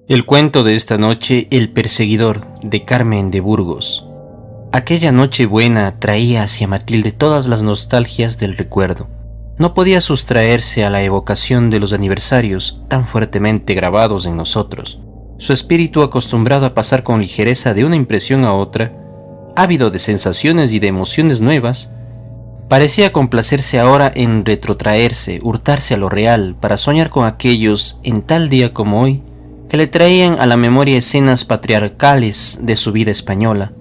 El cuento de esta noche, El perseguidor, de Carmen de Burgos. Aquella noche buena traía hacia Matilde todas las nostalgias del recuerdo. No podía sustraerse a la evocación de los aniversarios tan fuertemente grabados en nosotros. Su espíritu, acostumbrado a pasar con ligereza de una impresión a otra, ávido de sensaciones y de emociones nuevas, parecía complacerse ahora en retrotraerse, hurtarse a lo real, para soñar con aquellos, en tal día como hoy, que le traían a la memoria escenas patriarcales de su vida española.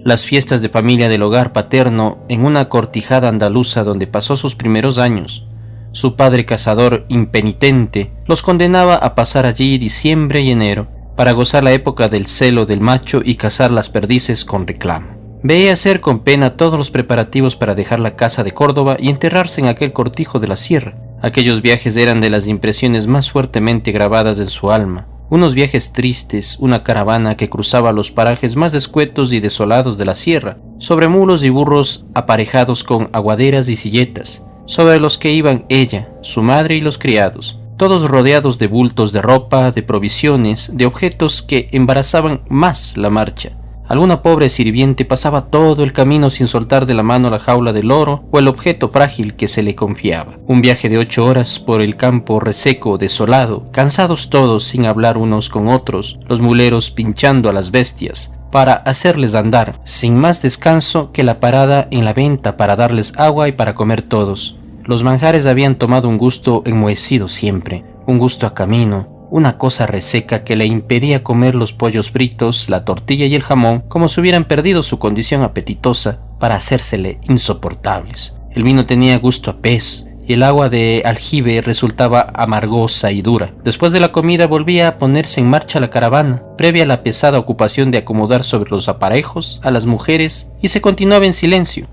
Las fiestas de familia del hogar paterno en una cortijada andaluza donde pasó sus primeros años. Su padre cazador impenitente los condenaba a pasar allí diciembre y enero para gozar la época del celo del macho y cazar las perdices con reclamo. Veía hacer con pena todos los preparativos para dejar la casa de Córdoba y enterrarse en aquel cortijo de la sierra. Aquellos viajes eran de las impresiones más fuertemente grabadas en su alma. Unos viajes tristes, una caravana que cruzaba los parajes más escuetos y desolados de la sierra, sobre mulos y burros aparejados con aguaderas y silletas, sobre los que iban ella, su madre y los criados, todos rodeados de bultos de ropa, de provisiones, de objetos que embarazaban más la marcha. Alguna pobre sirviente pasaba todo el camino sin soltar de la mano la jaula del loro o el objeto frágil que se le confiaba. Un viaje de 8 horas por el campo reseco, desolado, cansados todos sin hablar unos con otros, los muleros pinchando a las bestias para hacerles andar, sin más descanso que la parada en la venta para darles agua y para comer todos. Los manjares habían tomado un gusto enmohecido siempre, un gusto a camino, una cosa reseca que le impedía comer los pollos fritos, la tortilla y el jamón, como si hubieran perdido su condición apetitosa para hacérsele insoportables. El vino tenía gusto a pez y el agua de aljibe resultaba amargosa y dura. Después de la comida volvía a ponerse en marcha la caravana, previa a la pesada ocupación de acomodar sobre los aparejos a las mujeres, y se continuaba en silencio,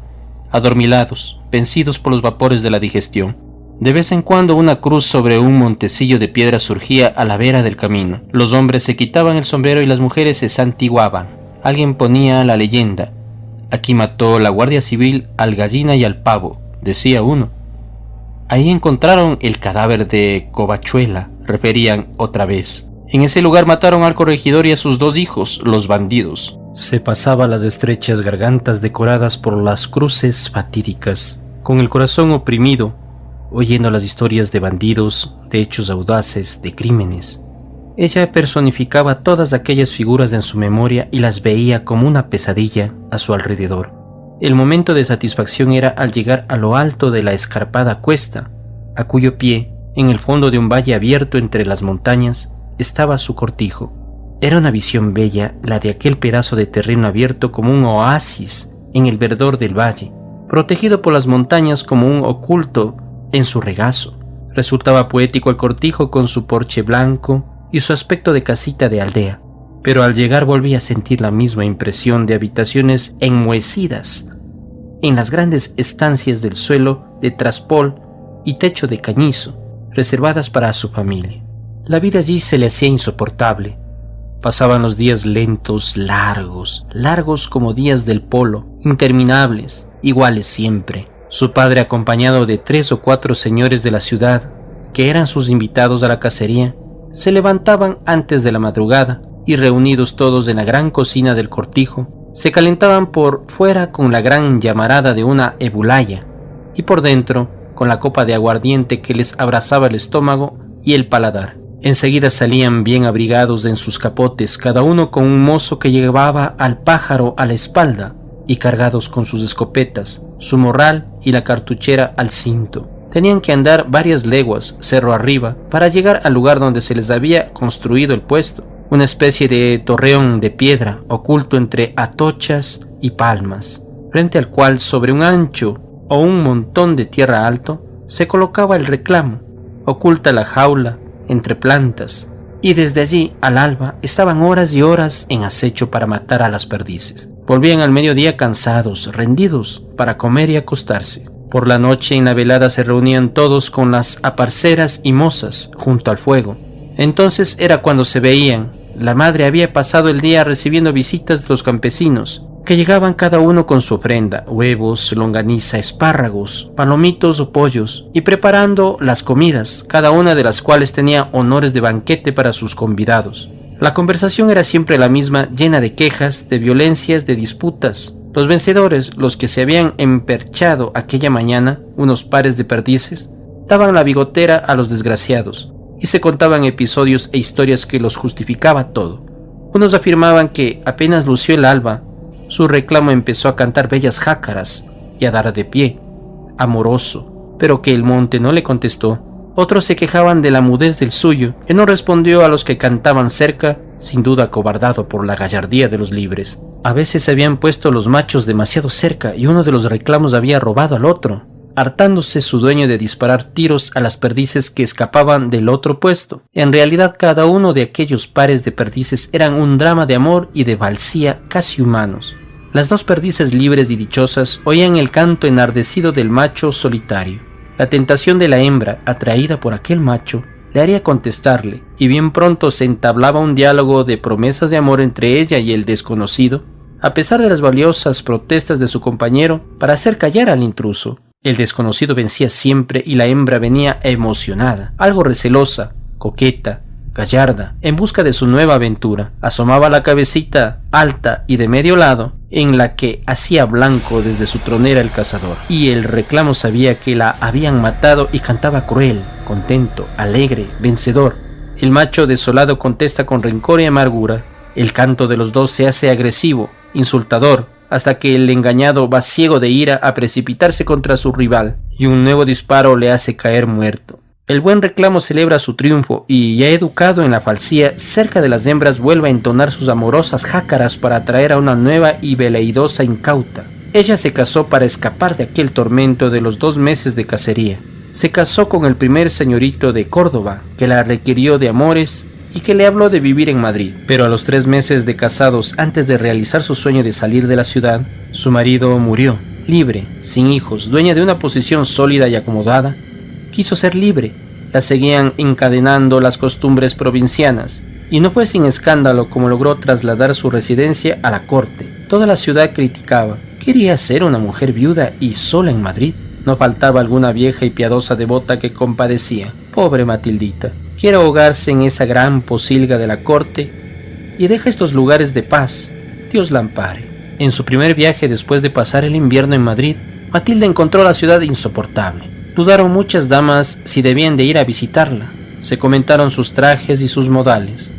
adormilados, vencidos por los vapores de la digestión. De vez en cuando una cruz sobre un montecillo de piedra surgía a la vera del camino. Los hombres se quitaban el sombrero y las mujeres se santiguaban. Alguien ponía la leyenda: aquí mató la Guardia Civil al gallina y al pavo, decía uno. Ahí encontraron el cadáver de Covachuela, referían otra vez. En ese lugar mataron al corregidor y a sus 2 hijos, los bandidos. Se pasaba las estrechas gargantas decoradas por las cruces fatídicas, con el corazón oprimido, oyendo las historias de bandidos, de hechos audaces, de crímenes. Ella personificaba todas aquellas figuras en su memoria y las veía como una pesadilla a su alrededor. El momento de satisfacción era al llegar a lo alto de la escarpada cuesta, a cuyo pie, en el fondo de un valle abierto entre las montañas, estaba su cortijo. Era una visión bella la de aquel pedazo de terreno abierto como un oasis en el verdor del valle, protegido por las montañas como un oculto en su regazo. Resultaba poético el cortijo con su porche blanco y su aspecto de casita de aldea, pero al llegar volví a sentir la misma impresión de habitaciones enmohecidas en las grandes estancias del suelo de traspol y techo de cañizo, reservadas para su familia. La vida allí se le hacía insoportable. Pasaban los días lentos, largos como días del polo, interminables, iguales siempre. Su padre, acompañado de 3 o 4 señores de la ciudad, que eran sus invitados a la cacería, se levantaban antes de la madrugada y, reunidos todos en la gran cocina del cortijo, se calentaban por fuera con la gran llamarada de una ebulaya y por dentro con la copa de aguardiente que les abrazaba el estómago y el paladar. Enseguida salían bien abrigados en sus capotes, cada uno con un mozo que llevaba al pájaro a la espalda, y cargados con sus escopetas, su morral y la cartuchera al cinto. Tenían que andar varias leguas, cerro arriba, para llegar al lugar donde se les había construido el puesto, una especie de torreón de piedra oculto entre atochas y palmas, frente al cual, sobre un ancho o un montón de tierra alto, se colocaba el reclamo, oculta la jaula entre plantas, y desde allí al alba estaban horas y horas en acecho para matar a las perdices. Volvían al mediodía cansados, rendidos, para comer y acostarse. Por la noche en la velada se reunían todos con las aparceras y mozas junto al fuego. Entonces era cuando se veían. La madre había pasado el día recibiendo visitas de los campesinos, que llegaban cada uno con su ofrenda, huevos, longaniza, espárragos, palomitos o pollos, y preparando las comidas, cada una de las cuales tenía honores de banquete para sus convidados. La conversación era siempre la misma, llena de quejas, de violencias, de disputas. Los vencedores, los que se habían emperchado aquella mañana, unos pares de perdices, daban la bigotera a los desgraciados, y se contaban episodios e historias que los justificaba todo. Unos afirmaban que apenas lució el alba, su reclamo empezó a cantar bellas jácaras y a dar de pie, amoroso, pero que el monte no le contestó. Otros se quejaban de la mudez del suyo, que no respondió a los que cantaban cerca, sin duda acobardado por la gallardía de los libres. A veces se habían puesto los machos demasiado cerca y uno de los reclamos había robado al otro, hartándose su dueño de disparar tiros a las perdices que escapaban del otro puesto. En realidad, cada uno de aquellos pares de perdices eran un drama de amor y de valsía casi humanos. Las dos perdices libres y dichosas oían el canto enardecido del macho solitario. La tentación de la hembra, atraída por aquel macho, le haría contestarle, y bien pronto se entablaba un diálogo de promesas de amor entre ella y el desconocido, a pesar de las valiosas protestas de su compañero para hacer callar al intruso. El desconocido vencía siempre y la hembra venía emocionada, algo recelosa, coqueta, gallarda, en busca de su nueva aventura. Asomaba la cabecita alta y de medio lado, en la que hacía blanco desde su tronera el cazador, y el reclamo sabía que la habían matado y cantaba cruel, contento, alegre, vencedor. El macho desolado contesta con rencor y amargura. El canto de los dos se hace agresivo, insultador, hasta que el engañado va ciego de ira a precipitarse contra su rival, y un nuevo disparo le hace caer muerto. El buen reclamo celebra su triunfo y, ya educado en la falsía, cerca de las hembras vuelve a entonar sus amorosas jácaras para atraer a una nueva y veleidosa incauta. Ella se casó para escapar de aquel tormento de los 2 meses de cacería. Se casó con el primer señorito de Córdoba, que la requirió de amores y que le habló de vivir en Madrid. Pero a los 3 meses de casados, antes de realizar su sueño de salir de la ciudad, su marido murió. Libre, sin hijos, dueña de una posición sólida y acomodada, quiso ser libre. La seguían encadenando las costumbres provincianas, y no fue sin escándalo como logró trasladar su residencia a la corte. Toda la ciudad criticaba. Quería ser una mujer viuda y sola en Madrid. No faltaba alguna vieja y piadosa devota que compadecía. Pobre Matildita, quiere ahogarse en esa gran posilga de la corte y deja estos lugares de paz. Dios la ampare. En su primer viaje después de pasar el invierno en Madrid, Matilde encontró la ciudad insoportable. Dudaron muchas damas si debían de ir a visitarla. Se comentaron sus trajes y sus modales.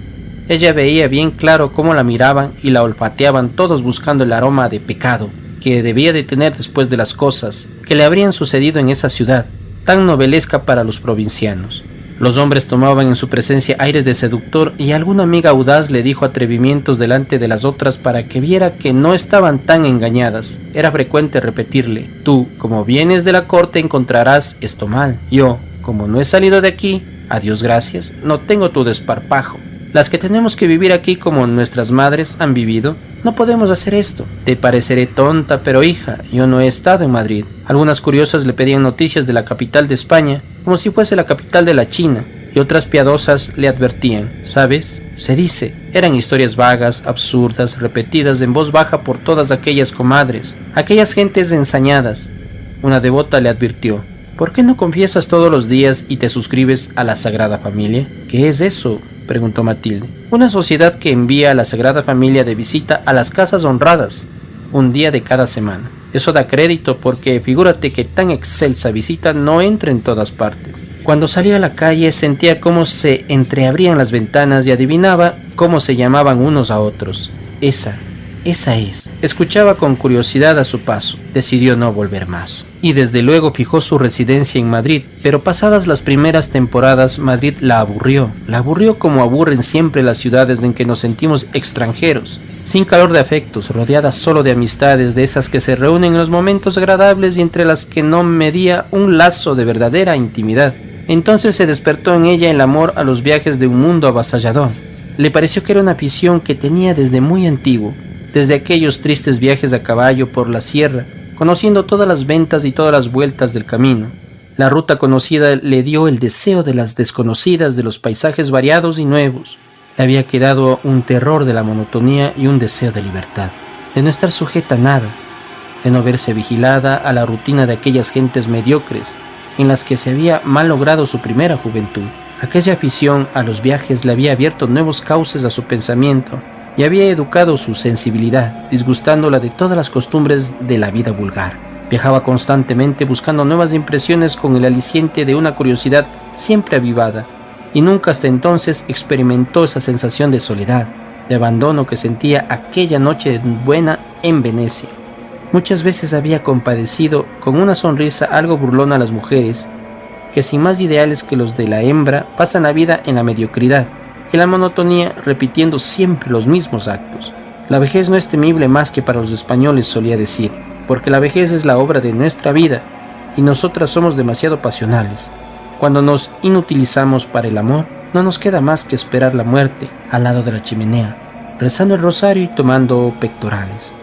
Ella veía bien claro cómo la miraban y la olfateaban todos buscando el aroma de pecado que debía de tener después de las cosas que le habrían sucedido en esa ciudad, tan novelesca para los provincianos. Los hombres tomaban en su presencia aires de seductor y alguna amiga audaz le dijo atrevimientos delante de las otras para que viera que no estaban tan engañadas. Era frecuente repetirle: tú, como vienes de la corte, encontrarás esto mal. Yo, como no he salido de aquí, a Dios gracias, no tengo tu desparpajo. Las que tenemos que vivir aquí como nuestras madres han vivido, no podemos hacer esto. Te pareceré tonta, pero hija, yo no he estado en Madrid. Algunas curiosas le pedían noticias de la capital de España, como si fuese la capital de la China, y otras piadosas le advertían: ¿sabes? Se dice. Eran historias vagas, absurdas, repetidas en voz baja por todas aquellas comadres, aquellas gentes ensañadas. Una devota le advirtió: ¿por qué no confiesas todos los días y te suscribes a la Sagrada Familia? ¿Qué es eso?, preguntó Matilde. Una sociedad que envía a la Sagrada Familia de visita a las casas honradas, un día de cada semana. Eso da crédito porque figúrate que tan excelsa visita no entra en todas partes. Cuando salía a la calle sentía cómo se entreabrían las ventanas y adivinaba cómo se llamaban unos a otros. Esa es. Escuchaba con curiosidad a su paso. Decidió no volver más. Y desde luego fijó su residencia en Madrid, pero pasadas las primeras temporadas, Madrid la aburrió. La aburrió como aburren siempre las ciudades en que nos sentimos extranjeros, sin calor de afectos, rodeadas solo de amistades, de esas que se reúnen en los momentos agradables y entre las que no medía un lazo de verdadera intimidad. Entonces se despertó en ella el amor a los viajes de un mundo avasallador. Le pareció que era una afición que tenía desde muy antiguo, desde aquellos tristes viajes a caballo por la sierra, conociendo todas las ventas y todas las vueltas del camino. La ruta conocida le dio el deseo de las desconocidas, de los paisajes variados y nuevos. Le había quedado un terror de la monotonía y un deseo de libertad. de no estar sujeta a nada, de no verse vigilada a la rutina de aquellas gentes mediocres en las que se había mal logrado su primera juventud. Aquella afición a los viajes le había abierto nuevos cauces a su pensamiento y había educado su sensibilidad, disgustándola de todas las costumbres de la vida vulgar. Viajaba constantemente buscando nuevas impresiones con el aliciente de una curiosidad siempre avivada, y nunca hasta entonces experimentó esa sensación de soledad, de abandono que sentía aquella noche buena en Venecia. Muchas veces había compadecido con una sonrisa algo burlona a las mujeres que sin más ideales que los de la hembra pasan la vida en la mediocridad y la monotonía, repitiendo siempre los mismos actos. La vejez no es temible más que para los españoles, solía decir, porque la vejez es la obra de nuestra vida y nosotras somos demasiado pasionales. Cuando nos inutilizamos para el amor, no nos queda más que esperar la muerte al lado de la chimenea, rezando el rosario y tomando pectorales.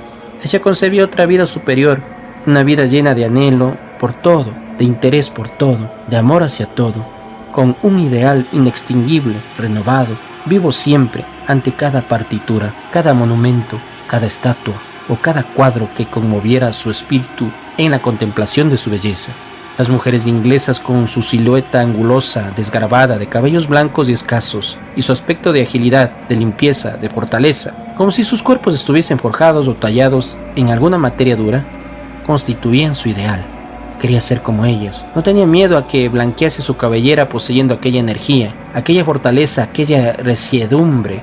Ella concebía otra vida superior, una vida llena de anhelo por todo, de interés por todo, de amor hacia todo, con un ideal inextinguible, renovado, vivo siempre ante cada partitura, cada monumento, cada estatua o cada cuadro que conmoviera su espíritu en la contemplación de su belleza. Las mujeres inglesas con su silueta angulosa, desgarbada, de cabellos blancos y escasos, y su aspecto de agilidad, de limpieza, de fortaleza, como si sus cuerpos estuviesen forjados o tallados en alguna materia dura, constituían su ideal. Quería ser como ellas, no tenía miedo a que blanquease su cabellera poseyendo aquella energía, aquella fortaleza, aquella resiedumbre.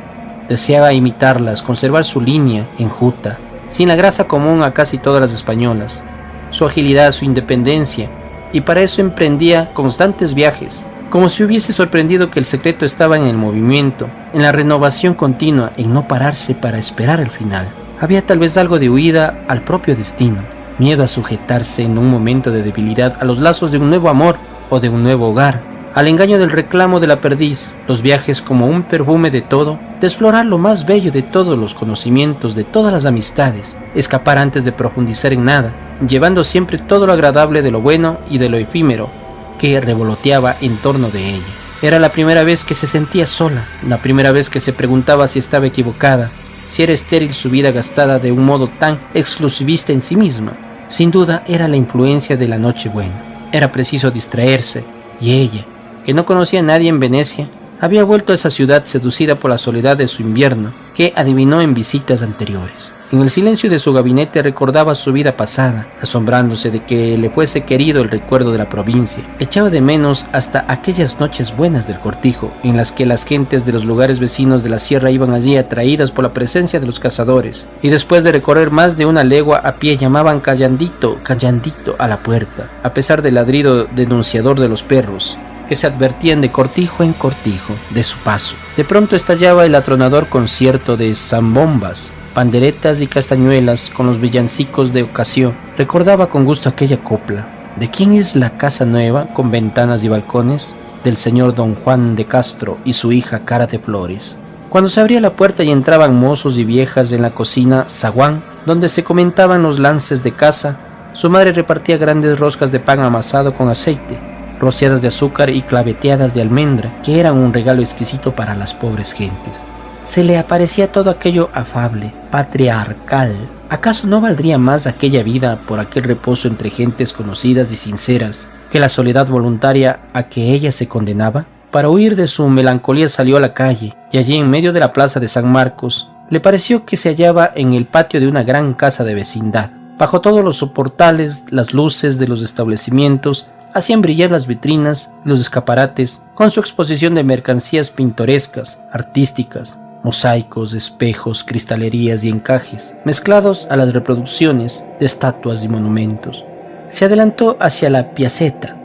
Deseaba imitarlas, conservar su línea enjuta, sin la grasa común a casi todas las españolas, su agilidad, su independencia, y para eso emprendía constantes viajes, como si hubiese sorprendido que el secreto estaba en el movimiento, en la renovación continua, en no pararse para esperar el final. Había tal vez algo de huida al propio destino, miedo a sujetarse en un momento de debilidad a los lazos de un nuevo amor o de un nuevo hogar, al engaño del reclamo de la perdiz, los viajes como un perfume de todo, de explorar lo más bello de todos los conocimientos, de todas las amistades, escapar antes de profundizar en nada, llevando siempre todo lo agradable de lo bueno y de lo efímero que revoloteaba en torno de ella. Era la primera vez que se sentía sola, la primera vez que se preguntaba si estaba equivocada, si era estéril su vida gastada de un modo tan exclusivista en sí misma. Sin duda era la influencia de la Nochebuena. Era preciso distraerse, y ella, que no conocía a nadie en Venecia, había vuelto a esa ciudad seducida por la soledad de su invierno, que adivinó en visitas anteriores. En el silencio de su gabinete recordaba su vida pasada, asombrándose de que le fuese querido el recuerdo de la provincia. Echaba de menos hasta aquellas noches buenas del cortijo, en las que las gentes de los lugares vecinos de la sierra iban allí atraídas por la presencia de los cazadores, y después de recorrer más de una legua a pie llamaban callandito, callandito a la puerta, a pesar del ladrido denunciador de los perros, que se advertían de cortijo en cortijo de su paso. De pronto estallaba el atronador concierto de zambombas, panderetas y castañuelas con los villancicos de ocasión. Recordaba con gusto aquella copla. ¿De quién es la casa nueva con ventanas y balcones? Del señor don Juan de Castro y su hija Cara de Flores. Cuando se abría la puerta y entraban mozos y viejas en la cocina zaguán, donde se comentaban los lances de caza, su madre repartía grandes roscas de pan amasado con aceite, rociadas de azúcar y claveteadas de almendra, que eran un regalo exquisito para las pobres gentes. Se le aparecía todo aquello afable, patriarcal. ¿Acaso no valdría más aquella vida por aquel reposo entre gentes conocidas y sinceras que la soledad voluntaria a que ella se condenaba? Para huir de su melancolía salió a la calle, y allí en medio de la plaza de San Marcos le pareció que se hallaba en el patio de una gran casa de vecindad. Bajo todos los soportales, las luces de los establecimientos hacían brillar las vitrinas y los escaparates con su exposición de mercancías pintorescas, artísticas, mosaicos, espejos, cristalerías y encajes, mezclados a las reproducciones de estatuas y monumentos. Se adelantó hacia la piaceta.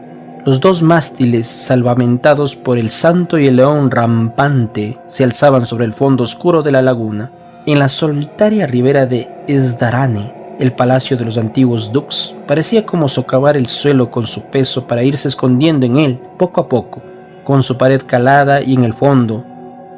Los dos mástiles, salvamentados por el santo y el león rampante, se alzaban sobre el fondo oscuro de la laguna. En la solitaria ribera de Esdarane, el palacio de los antiguos dux parecía como socavar el suelo con su peso para irse escondiendo en él, poco a poco, con su pared calada, y en el fondo,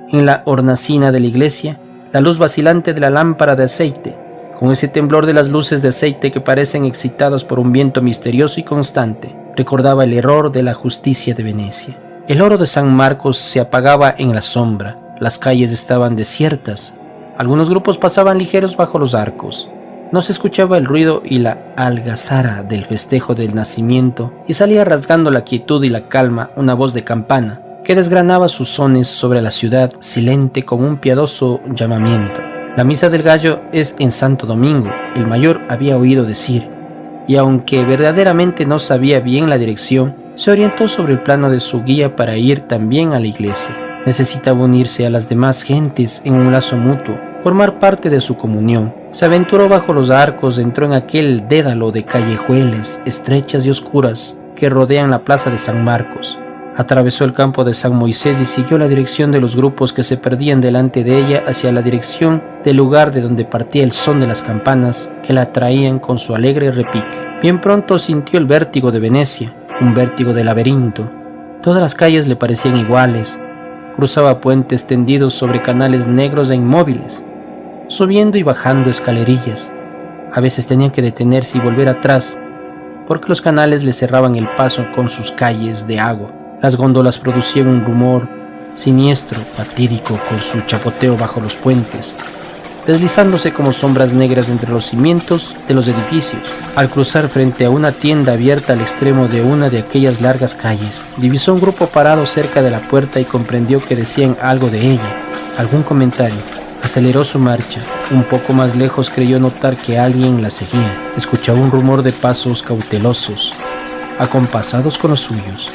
en la hornacina de la iglesia, la luz vacilante de la lámpara de aceite, con ese temblor de las luces de aceite que parecen excitadas por un viento misterioso y constante, recordaba el error de la justicia de Venecia. El oro de San Marcos se apagaba en la sombra, las calles estaban desiertas, algunos grupos pasaban ligeros bajo los arcos. No se escuchaba el ruido y la algazara del festejo del nacimiento, y salía rasgando la quietud y la calma una voz de campana que desgranaba sus sones sobre la ciudad silente con un piadoso llamamiento. La misa del gallo es en Santo Domingo, el mayor había oído decir, y aunque verdaderamente no sabía bien la dirección, se orientó sobre el plano de su guía para ir también a la iglesia. Necesitaba unirse a las demás gentes en un lazo mutuo, formar parte de su comunión. Se aventuró bajo los arcos, entró en aquel dédalo de callejuelas estrechas y oscuras que rodean la plaza de San Marcos. Atravesó el campo de San Moisés y siguió la dirección de los grupos que se perdían delante de ella hacia la dirección del lugar de donde partía el son de las campanas que la atraían con su alegre repique. Bien pronto sintió el vértigo de Venecia, un vértigo de laberinto. Todas las calles le parecían iguales. Cruzaba puentes tendidos sobre canales negros e inmóviles, subiendo y bajando escalerillas. A veces tenía que detenerse y volver atrás, porque los canales le cerraban el paso con sus calles de agua. Las góndolas producían un rumor siniestro, fatídico, con su chapoteo bajo los puentes, deslizándose como sombras negras entre los cimientos de los edificios. Al cruzar frente a una tienda abierta al extremo de una de aquellas largas calles, divisó un grupo parado cerca de la puerta y comprendió que decían algo de ella, algún comentario. Aceleró su marcha. Un poco más lejos creyó notar que alguien la seguía. Escuchaba un rumor de pasos cautelosos, acompasados con los suyos.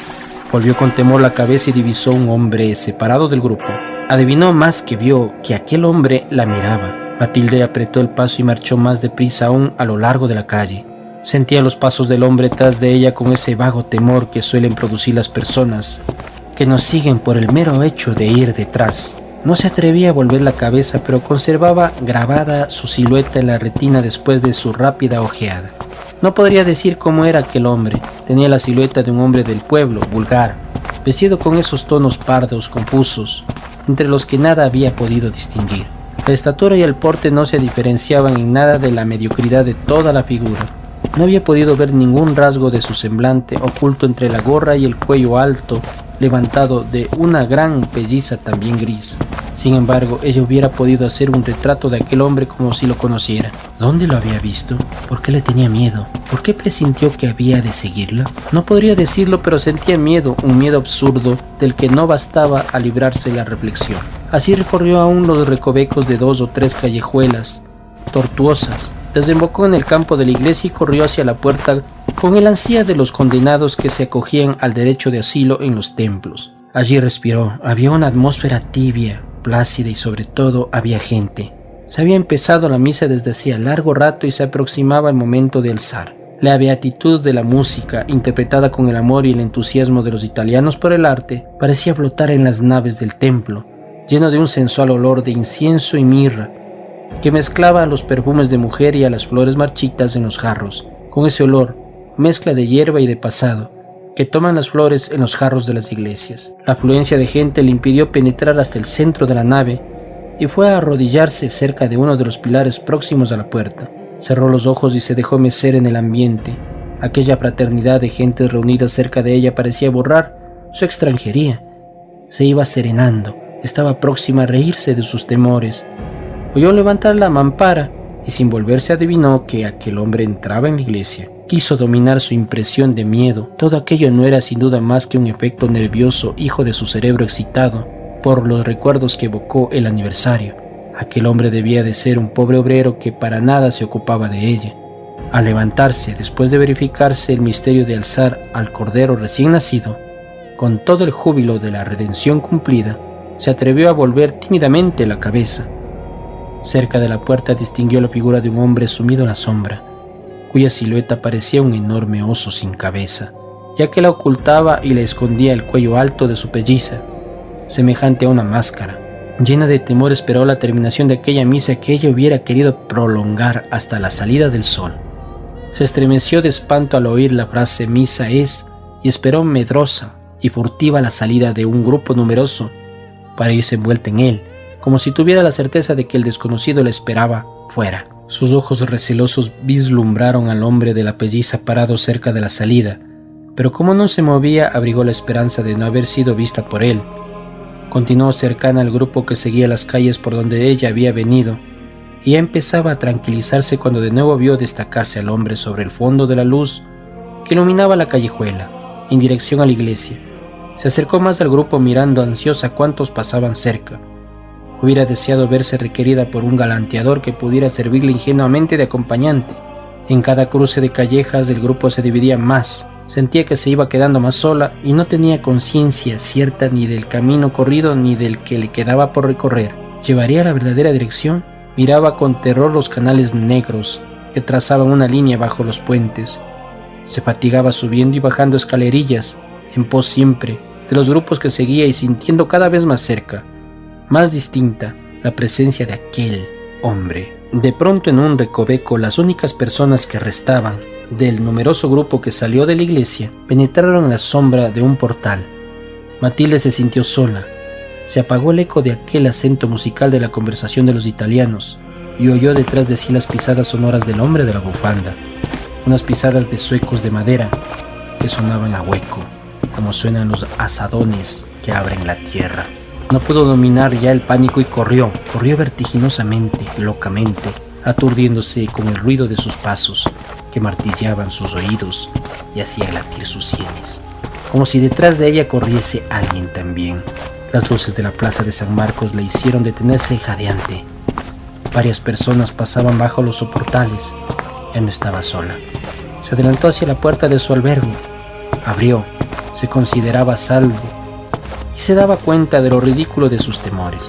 Volvió con temor la cabeza y divisó un hombre separado del grupo. Adivinó más que vio que aquel hombre la miraba. Matilde apretó el paso y marchó más deprisa aún a lo largo de la calle. Sentía los pasos del hombre tras de ella con ese vago temor que suelen producir las personas que nos siguen por el mero hecho de ir detrás. No se atrevía a volver la cabeza, pero conservaba grabada su silueta en la retina después de su rápida ojeada. No podría decir cómo era aquel hombre. Tenía la silueta de un hombre del pueblo, vulgar, vestido con esos tonos pardos confusos, entre los que nada había podido distinguir. La estatura y el porte no se diferenciaban en nada de la mediocridad de toda la figura. No había podido ver ningún rasgo de su semblante oculto entre la gorra y el cuello alto levantado de una gran pelliza también gris. Sin embargo, ella hubiera podido hacer un retrato de aquel hombre como si lo conociera. ¿Dónde lo había visto? ¿Por qué le tenía miedo? ¿Por qué presintió que había de seguirla? No podría decirlo, pero sentía miedo, un miedo absurdo del que no bastaba a librarse la reflexión. Así recorrió aún los recovecos de 2 o 3 callejuelas tortuosas, desembocó en el campo de la iglesia y corrió hacia la puerta con el ansia de los condenados que se acogían al derecho de asilo en los templos. Allí respiró. Había una atmósfera tibia, plácida y sobre todo había gente. Se había empezado la misa desde hacía largo rato y se aproximaba el momento de alzar. La beatitud de la música, interpretada con el amor y el entusiasmo de los italianos por el arte, parecía flotar en las naves del templo, lleno de un sensual olor de incienso y mirra, que mezclaba a los perfumes de mujer y a las flores marchitas en los jarros. Con ese olor, mezcla de hierba y de pasado, que toman las flores en los jarros de las iglesias. La afluencia de gente le impidió penetrar hasta el centro de la nave y fue a arrodillarse cerca de uno de los pilares próximos a la puerta. Cerró los ojos y se dejó mecer en el ambiente. Aquella fraternidad de gentes reunidas cerca de ella parecía borrar su extranjería. Se iba serenando, estaba próxima a reírse de sus temores. Oyó levantar la mampara y sin volverse adivinó que aquel hombre entraba en la iglesia. Quiso dominar su impresión de miedo. Todo aquello no era sin duda más que un efecto nervioso hijo de su cerebro excitado por los recuerdos que evocó el aniversario. Aquel hombre debía de ser un pobre obrero que para nada se ocupaba de ella. Al levantarse, después de verificarse el misterio de alzar al cordero recién nacido, con todo el júbilo de la redención cumplida, se atrevió a volver tímidamente la cabeza. Cerca de la puerta distinguió la figura de un hombre sumido en la sombra, cuya silueta parecía un enorme oso sin cabeza, ya que la ocultaba y le escondía el cuello alto de su pelliza, semejante a una máscara. Llena de temor esperó la terminación de aquella misa que ella hubiera querido prolongar hasta la salida del sol. Se estremeció de espanto al oír la frase «misa es» y esperó medrosa y furtiva la salida de un grupo numeroso para irse envuelta en él, como si tuviera la certeza de que el desconocido la esperaba fuera. Sus ojos recelosos vislumbraron al hombre de la pelliza parado cerca de la salida, pero como no se movía, abrigó la esperanza de no haber sido vista por él. Continuó cercana al grupo que seguía las calles por donde ella había venido y ya empezaba a tranquilizarse cuando de nuevo vio destacarse al hombre sobre el fondo de la luz que iluminaba la callejuela, en dirección a la iglesia. Se acercó más al grupo mirando ansiosa cuántos pasaban cerca. Hubiera deseado verse requerida por un galanteador que pudiera servirle ingenuamente de acompañante. En cada cruce de callejas el grupo se dividía más. Sentía que se iba quedando más sola y no tenía conciencia cierta ni del camino corrido ni del que le quedaba por recorrer. ¿Llevaría la verdadera dirección? Miraba con terror los canales negros que trazaban una línea bajo los puentes. Se fatigaba subiendo y bajando escalerillas, en pos siempre de los grupos que seguía y sintiendo cada vez más cerca, más distinta, la presencia de aquel hombre. De pronto, en un recoveco, las únicas personas que restaban del numeroso grupo que salió de la iglesia penetraron en la sombra de un portal. Matilde se sintió sola. Se apagó el eco de aquel acento musical de la conversación de los italianos y oyó detrás de sí las pisadas sonoras del hombre de la bufanda, unas pisadas de zuecos de madera que sonaban a hueco, como suenan los azadones que abren la tierra. No pudo dominar ya el pánico y corrió vertiginosamente, locamente, aturdiéndose con el ruido de sus pasos que martillaban sus oídos y hacían latir sus sienes, como si detrás de ella corriese alguien también. Las luces de la plaza de San Marcos la hicieron detenerse jadeante. Varias personas pasaban bajo los soportales. Ya no estaba sola. Se adelantó hacia la puerta de su albergue. Abrió. Se consideraba a salvo y se daba cuenta de lo ridículo de sus temores.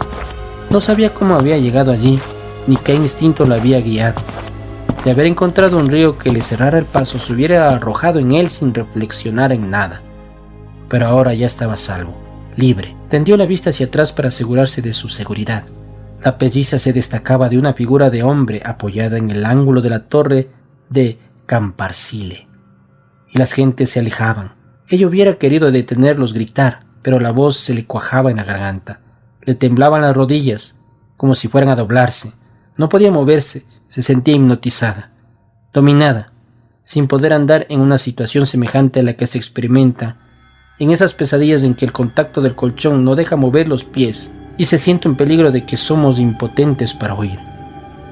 No sabía cómo había llegado allí, ni qué instinto lo había guiado. De haber encontrado un río que le cerrara el paso, se hubiera arrojado en él sin reflexionar en nada. Pero ahora ya estaba a salvo, libre. Tendió la vista hacia atrás para asegurarse de su seguridad. La pelliza se destacaba de una figura de hombre apoyada en el ángulo de la torre de Camparsile, y las gentes se alejaban. Ella hubiera querido detenerlos, gritar, pero la voz se le cuajaba en la garganta. Le temblaban las rodillas, como si fueran a doblarse. No podía moverse, se sentía hipnotizada, dominada, sin poder andar en una situación semejante a la que se experimenta en esas pesadillas en que el contacto del colchón no deja mover los pies y se siente un peligro de que somos impotentes para huir.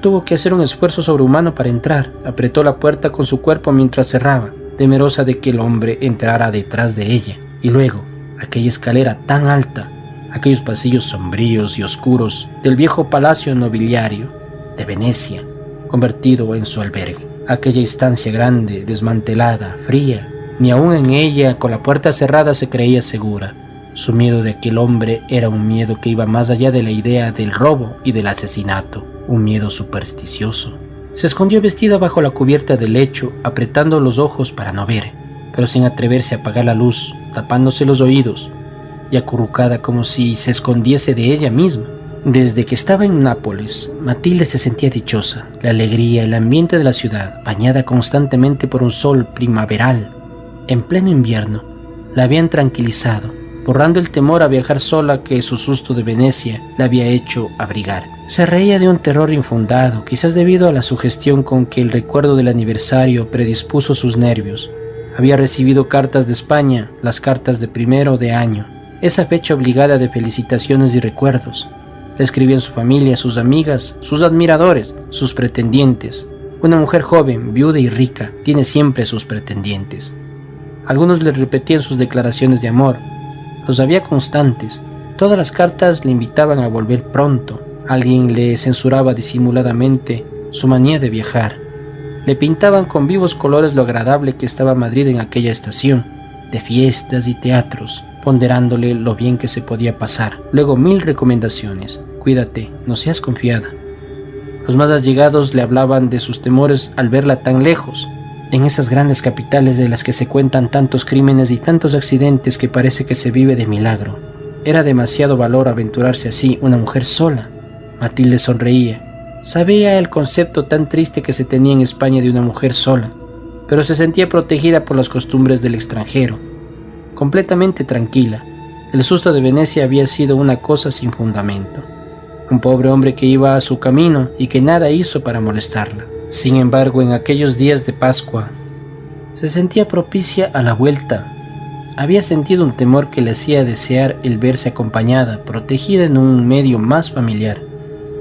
Tuvo que hacer un esfuerzo sobrehumano para entrar. Apretó la puerta con su cuerpo mientras cerraba, temerosa de que el hombre entrara detrás de ella. Y luego, aquella escalera tan alta, aquellos pasillos sombríos y oscuros del viejo palacio nobiliario de Venecia, convertido en su albergue. Aquella estancia grande, desmantelada, fría. Ni aún en ella, con la puerta cerrada, se creía segura. Su miedo de aquel hombre era un miedo que iba más allá de la idea del robo y del asesinato, un miedo supersticioso. Se escondió vestida bajo la cubierta del lecho, apretando los ojos para no ver, pero sin atreverse a apagar la luz, tapándose los oídos, y acurrucada como si se escondiese de ella misma. Desde que estaba en Nápoles, Matilde se sentía dichosa. La alegría, el ambiente de la ciudad, bañada constantemente por un sol primaveral, en pleno invierno, la habían tranquilizado, borrando el temor a viajar sola que su susto de Venecia la había hecho abrigar. Se reía de un terror infundado, quizás debido a la sugestión con que el recuerdo del aniversario predispuso sus nervios. Había recibido cartas de España, las cartas de 1 de año, esa fecha obligada de felicitaciones y recuerdos. Le escribían su familia, sus amigas, sus admiradores, sus pretendientes. Una mujer joven, viuda y rica, tiene siempre sus pretendientes. Algunos le repetían sus declaraciones de amor. Los había constantes. Todas las cartas le invitaban a volver pronto. Alguien le censuraba disimuladamente su manía de viajar. Le pintaban con vivos colores lo agradable que estaba Madrid en aquella estación, de fiestas y teatros, ponderándole lo bien que se podía pasar. Luego 1000 recomendaciones. Cuídate, no seas confiada. Los más allegados le hablaban de sus temores al verla tan lejos, en esas grandes capitales de las que se cuentan tantos crímenes y tantos accidentes que parece que se vive de milagro. Era demasiado valor aventurarse así, una mujer sola. Matilde sonreía. Sabía el concepto tan triste que se tenía en España de una mujer sola, pero se sentía protegida por las costumbres del extranjero. Completamente tranquila. El susto de Venecia había sido una cosa sin fundamento. Un pobre hombre que iba a su camino y que nada hizo para molestarla. Sin embargo, en aquellos días de Pascua, se sentía propicia a la vuelta. Había sentido un temor que le hacía desear el verse acompañada, protegida en un medio más familiar.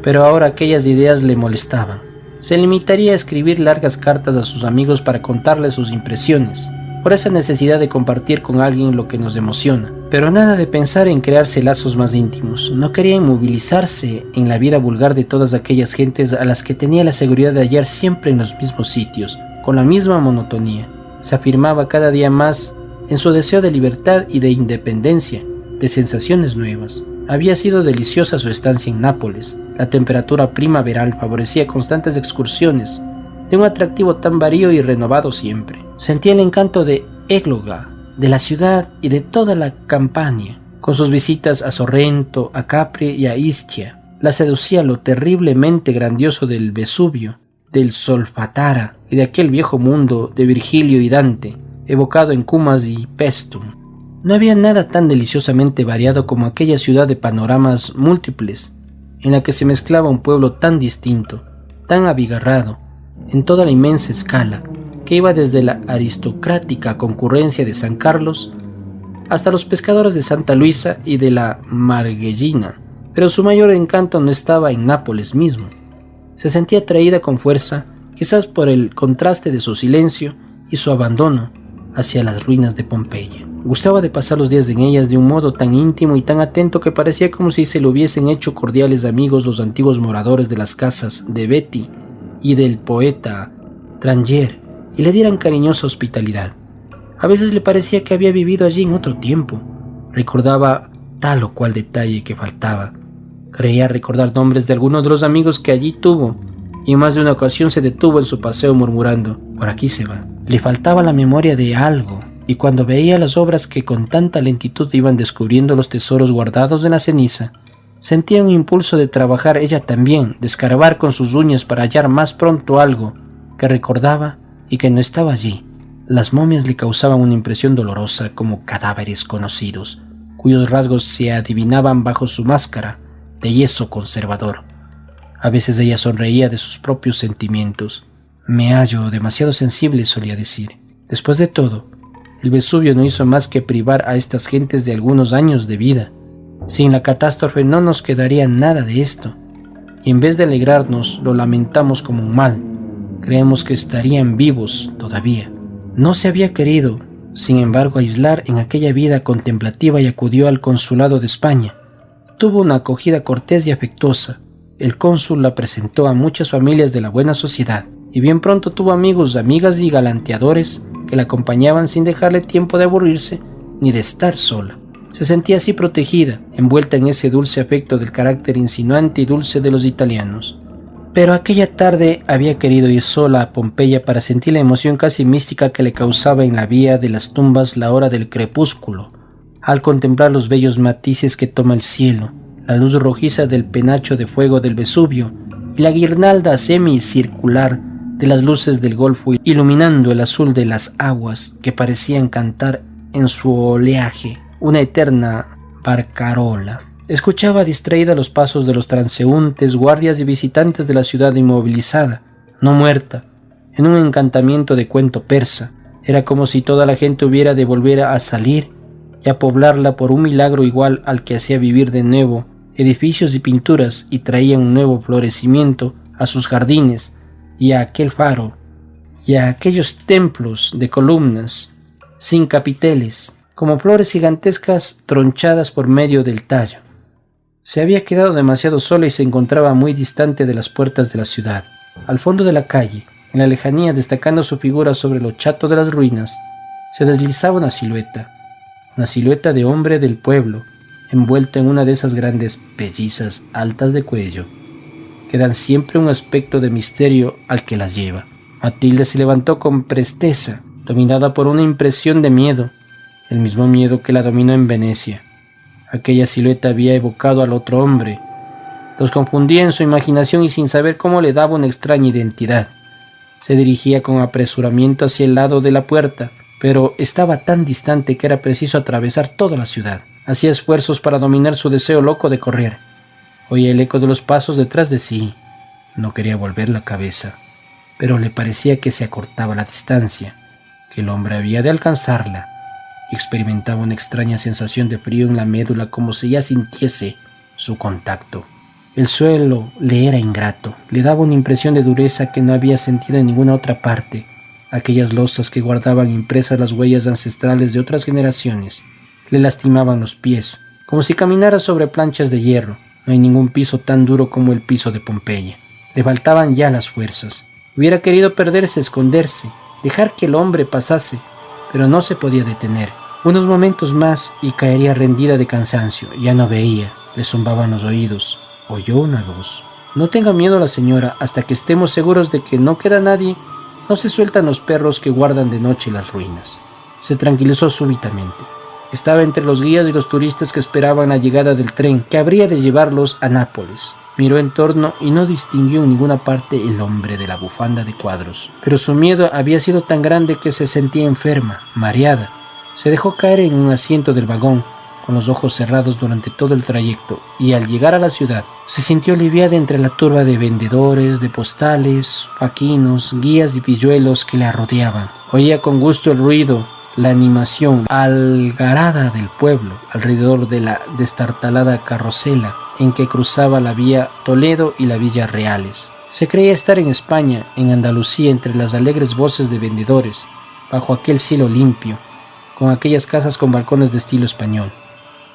pero ahora aquellas ideas le molestaban. Se limitaría a escribir largas cartas a sus amigos para contarles sus impresiones, por esa necesidad de compartir con alguien lo que nos emociona, pero nada de pensar en crearse lazos más íntimos. No quería inmovilizarse en la vida vulgar de todas aquellas gentes a las que tenía la seguridad de hallar siempre en los mismos sitios, con la misma monotonía. Se afirmaba cada día más en su deseo de libertad y de independencia, de sensaciones nuevas. Había sido deliciosa su estancia en Nápoles. La temperatura primaveral favorecía constantes excursiones, de un atractivo tan varío y renovado siempre. Sentía el encanto de Égloga, de la ciudad y de toda la Campania, con sus visitas a Sorrento, a Capri y a Ischia. La seducía lo terriblemente grandioso del Vesubio, del Solfatara y de aquel viejo mundo de Virgilio y Dante, evocado en Cumas y Paestum. No había nada tan deliciosamente variado como aquella ciudad de panoramas múltiples, en la que se mezclaba un pueblo tan distinto, tan abigarrado, en toda la inmensa escala, que iba desde la aristocrática concurrencia de San Carlos hasta los pescadores de Santa Luisa y de la Marghellina. Pero su mayor encanto no estaba en Nápoles mismo. Se sentía atraída con fuerza, quizás por el contraste de su silencio y su abandono, hacia las ruinas de Pompeya. Gustaba de pasar los días en ellas de un modo tan íntimo y tan atento que parecía como si se le hubiesen hecho cordiales amigos los antiguos moradores de las casas de Betty y del poeta Trangier, y le dieran cariñosa hospitalidad. A veces le parecía que había vivido allí en otro tiempo. Recordaba tal o cual detalle que faltaba. Creía recordar nombres de algunos de los amigos que allí tuvo, y en más de una ocasión se detuvo en su paseo murmurando: por aquí se va. Le faltaba la memoria de algo, y cuando veía las obras que con tanta lentitud iban descubriendo los tesoros guardados en la ceniza, sentía un impulso de trabajar ella también, de escarbar con sus uñas para hallar más pronto algo que recordaba y que no estaba allí. Las momias le causaban una impresión dolorosa, como cadáveres conocidos, cuyos rasgos se adivinaban bajo su máscara de yeso conservador. A veces ella sonreía de sus propios sentimientos. Me hallo demasiado sensible, solía decir. Después de todo, el Vesubio no hizo más que privar a estas gentes de algunos años de vida. Sin la catástrofe no nos quedaría nada de esto, y en vez de alegrarnos, lo lamentamos como un mal. Creemos que estarían vivos todavía. No se había querido, sin embargo, aislar en aquella vida contemplativa y acudió al consulado de España. Tuvo una acogida cortés y afectuosa. El cónsul la presentó a muchas familias de la buena sociedad, y bien pronto tuvo amigos, amigas y galanteadores que la acompañaban sin dejarle tiempo de aburrirse ni de estar sola. Se sentía así protegida, envuelta en ese dulce afecto del carácter insinuante y dulce de los italianos. Pero aquella tarde había querido ir sola a Pompeya para sentir la emoción casi mística que le causaba en la vía de las tumbas la hora del crepúsculo, al contemplar los bellos matices que toma el cielo, la luz rojiza del penacho de fuego del Vesubio y la guirnalda semicircular de las luces del Golfo iluminando el azul de las aguas que parecían cantar en su oleaje una eterna barcarola. Escuchaba distraída los pasos de los transeúntes, guardias y visitantes de la ciudad inmovilizada, no muerta, en un encantamiento de cuento persa. Era como si toda la gente hubiera de volver a salir y a poblarla por un milagro igual al que hacía vivir de nuevo edificios y pinturas y traía un nuevo florecimiento a sus jardines y a aquel faro y a aquellos templos de columnas sin capiteles, como flores gigantescas tronchadas por medio del tallo. Se había quedado demasiado sola y se encontraba muy distante de las puertas de la ciudad. Al fondo de la calle, en la lejanía, destacando su figura sobre lo chato de las ruinas, se deslizaba una silueta de hombre del pueblo, envuelto en una de esas grandes pellizas altas de cuello, que dan siempre un aspecto de misterio al que las lleva. Matilde se levantó con presteza, dominada por una impresión de miedo, el mismo miedo que la dominó en Venecia. Aquella silueta había evocado al otro hombre. Los confundía en su imaginación y sin saber cómo le daba una extraña identidad. Se dirigía con apresuramiento hacia el lado de la puerta, pero estaba tan distante que era preciso atravesar toda la ciudad. Hacía esfuerzos para dominar su deseo loco de correr. Oía el eco de los pasos detrás de sí. No quería volver la cabeza, pero le parecía que se acortaba la distancia, que el hombre había de alcanzarla. Experimentaba una extraña sensación de frío en la médula, como si ya sintiese su contacto. El suelo le era ingrato, le daba una impresión de dureza que no había sentido en ninguna otra parte. Aquellas losas que guardaban impresas las huellas ancestrales de otras generaciones le lastimaban los pies, como si caminara sobre planchas de hierro. No hay ningún piso tan duro como el piso de Pompeya. Le faltaban ya las fuerzas. Hubiera querido perderse, esconderse, dejar que el hombre pasase, pero no se podía detener. Unos momentos más y caería rendida de cansancio. Ya no veía, le zumbaban los oídos. Oyó una voz. No tenga miedo la señora, hasta que estemos seguros de que no queda nadie. No se sueltan los perros que guardan de noche las ruinas. Se tranquilizó súbitamente. Estaba entre los guías y los turistas que esperaban la llegada del tren que habría de llevarlos a Nápoles. Miró en torno y no distinguió en ninguna parte el hombre de la bufanda de cuadros. Pero su miedo había sido tan grande que se sentía enferma, mareada. Se dejó caer en un asiento del vagón, con los ojos cerrados durante todo el trayecto, y al llegar a la ciudad, se sintió aliviada entre la turba de vendedores, de postales, faquinos, guías y pilluelos que la rodeaban. Oía con gusto el ruido, la animación algarada del pueblo alrededor de la destartalada carrocela en que cruzaba la vía Toledo y la Villa Reales. Se creía estar en España, en Andalucía, entre las alegres voces de vendedores, bajo aquel cielo limpio, con aquellas casas con balcones de estilo español.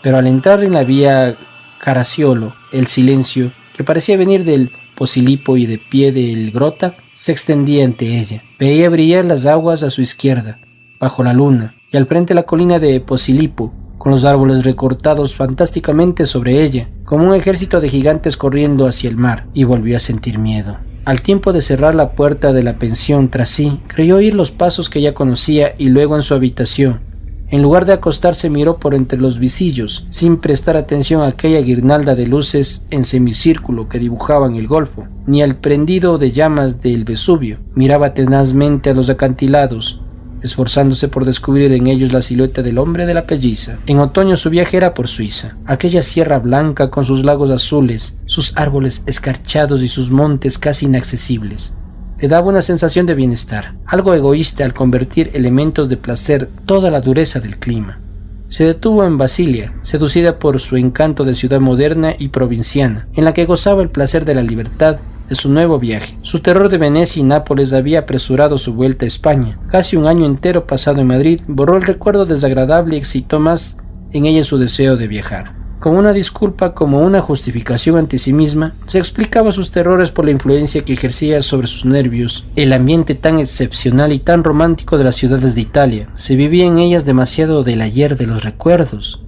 Pero al entrar en la vía Caracciolo, el silencio, que parecía venir del Posilipo y de pie del Grota, se extendía ante ella. Veía brillar las aguas a su izquierda, bajo la luna, y al frente la colina de Posilipo, con los árboles recortados fantásticamente sobre ella, como un ejército de gigantes corriendo hacia el mar, y volvió a sentir miedo. Al tiempo de cerrar la puerta de la pensión tras sí, creyó oír los pasos que ya conocía y luego en su habitación. En lugar de acostarse miró por entre los visillos, sin prestar atención a aquella guirnalda de luces en semicírculo que dibujaban el golfo, ni al prendido de llamas del Vesubio. Miraba tenazmente a los acantilados, esforzándose por descubrir en ellos la silueta del hombre de la pelliza. En otoño su viaje era por Suiza, aquella sierra blanca con sus lagos azules, sus árboles escarchados y sus montes casi inaccesibles. Le daba una sensación de bienestar, algo egoísta al convertir elementos de placer toda la dureza del clima. Se detuvo en Basilia, seducida por su encanto de ciudad moderna y provinciana, en la que gozaba el placer de la libertad de su nuevo viaje. Su terror de Venecia y Nápoles había apresurado su vuelta a España. Casi un año entero pasado en Madrid borró el recuerdo desagradable y excitó más en ella su deseo de viajar. Como una disculpa, como una justificación ante sí misma, se explicaba sus terrores por la influencia que ejercía sobre sus nervios el ambiente tan excepcional y tan romántico de las ciudades de Italia. Se vivía en ellas demasiado del ayer de los recuerdos,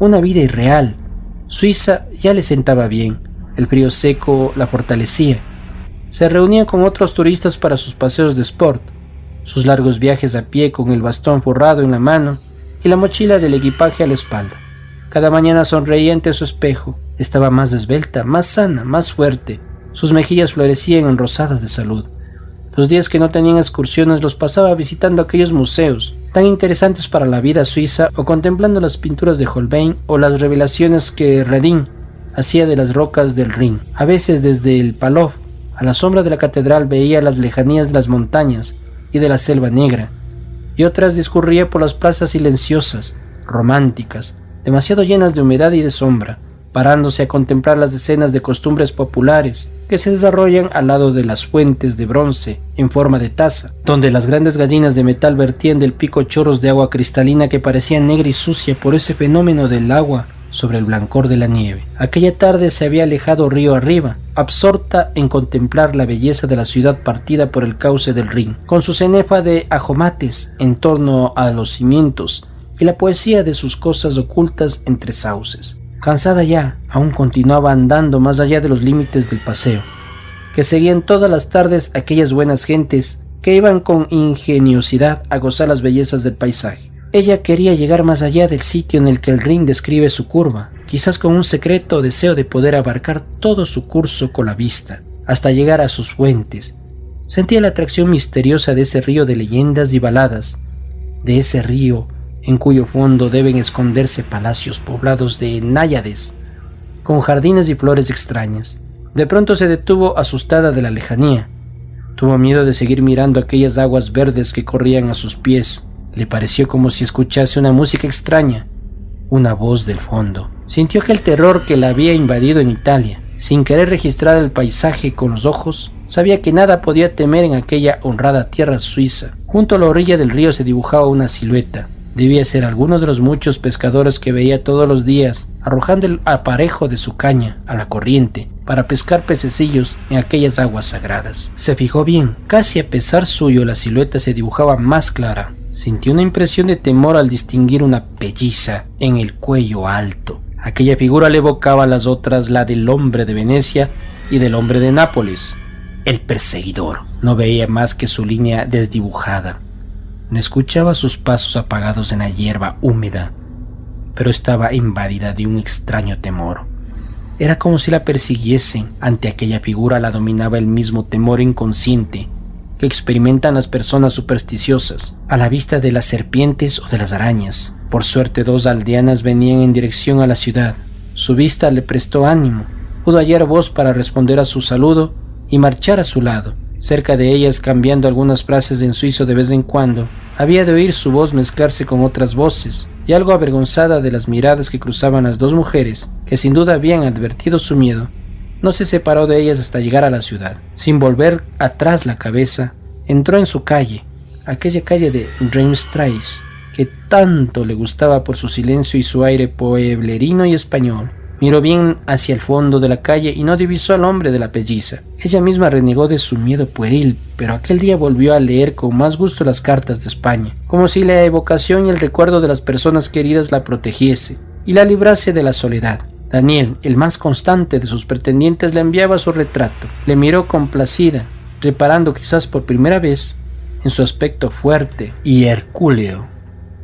una vida irreal. Suiza ya le sentaba bien, el frío seco la fortalecía. Se reunía con otros turistas para sus paseos de sport, sus largos viajes a pie con el bastón forrado en la mano y la mochila del equipaje a la espalda. Cada mañana sonreía ante su espejo. Estaba más esbelta, más sana, más fuerte. Sus mejillas florecían en rosadas de salud. Los días que no tenían excursiones los pasaba visitando aquellos museos tan interesantes para la vida suiza o contemplando las pinturas de Holbein o las revelaciones que Redin hacía de las rocas del Rin. A veces desde el Palov, a la sombra de la catedral, veía las lejanías de las montañas y de la selva negra, y otras discurría por las plazas silenciosas, románticas, demasiado llenas de humedad y de sombra, parándose a contemplar las escenas de costumbres populares que se desarrollan al lado de las fuentes de bronce en forma de taza, donde las grandes gallinas de metal vertían del pico chorros de agua cristalina que parecían negra y sucia por ese fenómeno del agua sobre el blancor de la nieve. Aquella tarde se había alejado río arriba, absorta en contemplar la belleza de la ciudad partida por el cauce del Rin, con su cenefa de ajomates en torno a los cimientos y la poesía de sus cosas ocultas entre sauces. Cansada ya, aún continuaba andando más allá de los límites del paseo, que seguían todas las tardes aquellas buenas gentes que iban con ingeniosidad a gozar las bellezas del paisaje. Ella quería llegar más allá del sitio en el que el Rin describe su curva, quizás con un secreto deseo de poder abarcar todo su curso con la vista, hasta llegar a sus fuentes. Sentía la atracción misteriosa de ese río de leyendas y baladas, de ese río en cuyo fondo deben esconderse palacios poblados de náyades, con jardines y flores extrañas. De pronto se detuvo asustada de la lejanía. Tuvo miedo de seguir mirando aquellas aguas verdes que corrían a sus pies. Le pareció como si escuchase una música extraña, una voz del fondo. Sintió que el terror que la había invadido en Italia Sin querer registrar el paisaje con los ojos, sabía que nada podía temer en aquella honrada tierra suiza. Junto a la orilla del río se dibujaba una silueta. Debía ser alguno de los muchos pescadores que veía todos los días arrojando el aparejo de su caña a la corriente para pescar pececillos en aquellas aguas sagradas. Se fijó bien, casi a pesar suyo la silueta se dibujaba más clara. Sintió una impresión de temor al distinguir una pelliza en el cuello alto. Aquella figura le evocaba a las otras, la del hombre de Venecia y del hombre de Nápoles. El perseguidor. No veía más que su línea desdibujada. No escuchaba sus pasos apagados en la hierba húmeda, pero estaba invadida de un extraño temor. Era como si la persiguiesen. Ante aquella figura la dominaba el mismo temor inconsciente que experimentan las personas supersticiosas a la vista de las serpientes o de las arañas. Por suerte, dos aldeanas venían en dirección a la ciudad. Su vista le prestó ánimo. Pudo hallar voz para responder a su saludo y marchar a su lado. Cerca de ellas, cambiando algunas frases en suizo de vez en cuando, había de oír su voz mezclarse con otras voces, y algo avergonzada de las miradas que cruzaban las dos mujeres, que sin duda habían advertido su miedo, no se separó de ellas hasta llegar a la ciudad. Sin volver atrás la cabeza, entró en su calle, aquella calle de Rijnstraße, que tanto le gustaba por su silencio y su aire pueblerino y español. Miró bien hacia el fondo de la calle y no divisó al hombre de la pelliza. Ella misma renegó de su miedo pueril, pero aquel día volvió a leer con más gusto las cartas de España, como si la evocación y el recuerdo de las personas queridas la protegiese y la librase de la soledad. Daniel, el más constante de sus pretendientes, le enviaba su retrato. Le miró complacida, reparando quizás por primera vez en su aspecto fuerte y hercúleo.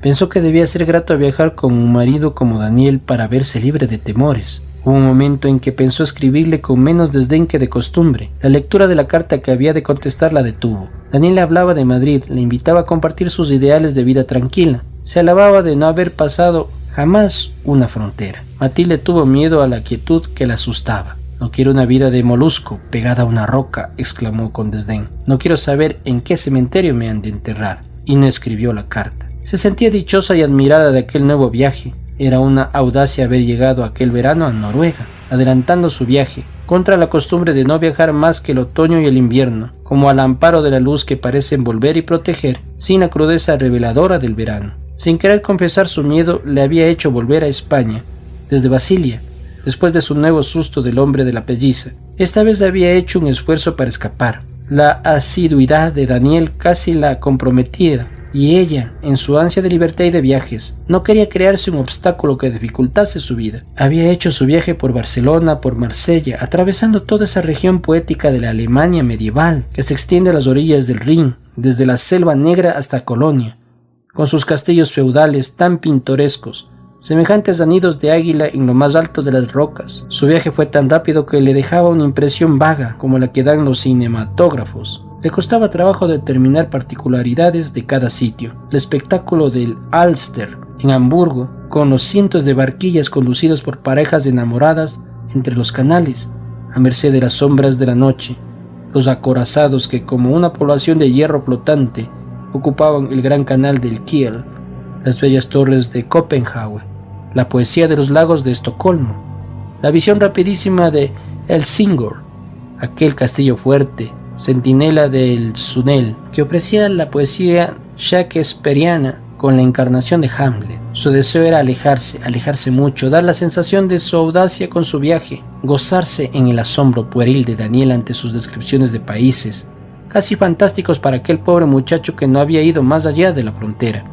Pensó que debía ser grato viajar con un marido como Daniel para verse libre de temores. Hubo un momento en que pensó escribirle con menos desdén que de costumbre. La lectura de la carta que había de contestar la detuvo. Daniel le hablaba de Madrid, le invitaba a compartir sus ideales de vida tranquila. Se alababa de no haber pasado jamás una frontera. Matilde tuvo miedo a la quietud que la asustaba. «No quiero una vida de molusco pegada a una roca», exclamó con desdén. «No quiero saber en qué cementerio me han de enterrar». Y no escribió la carta. Se sentía dichosa y admirada de aquel nuevo viaje. Era una audacia haber llegado aquel verano a Noruega, adelantando su viaje, contra la costumbre de no viajar más que el otoño y el invierno, como al amparo de la luz que parece envolver y proteger, sin la crudeza reveladora del verano. Sin querer confesar su miedo, le había hecho volver a España, desde Basilia, después de su nuevo susto del hombre de la pelliza. Esta vez había hecho un esfuerzo para escapar. La asiduidad de Daniel casi la comprometía, y ella, en su ansia de libertad y de viajes, no quería crearse un obstáculo que dificultase su vida. Había hecho su viaje por Barcelona, por Marsella, atravesando toda esa región poética de la Alemania medieval, que se extiende a las orillas del Rin, desde la Selva Negra hasta Colonia, con sus castillos feudales tan pintorescos, semejantes a nidos de águila en lo más alto de las rocas. Su viaje fue tan rápido que le dejaba una impresión vaga, como la que dan los cinematógrafos. Le costaba trabajo determinar particularidades de cada sitio. El espectáculo del Alster, en Hamburgo, con los cientos de barquillas conducidas por parejas enamoradas entre los canales, a merced de las sombras de la noche, los acorazados que, como una población de hierro flotante, ocupaban el gran canal del Kiel, las bellas torres de Copenhague, la poesía de los lagos de Estocolmo, la visión rapidísima de Helsingør, aquel castillo fuerte, centinela del Sunel, que ofrecía la poesía shakespeariana con la encarnación de Hamlet. Su deseo era alejarse mucho, dar la sensación de su audacia con su viaje, gozarse en el asombro pueril de Daniel ante sus descripciones de países, casi fantásticos para aquel pobre muchacho que no había ido más allá de la frontera,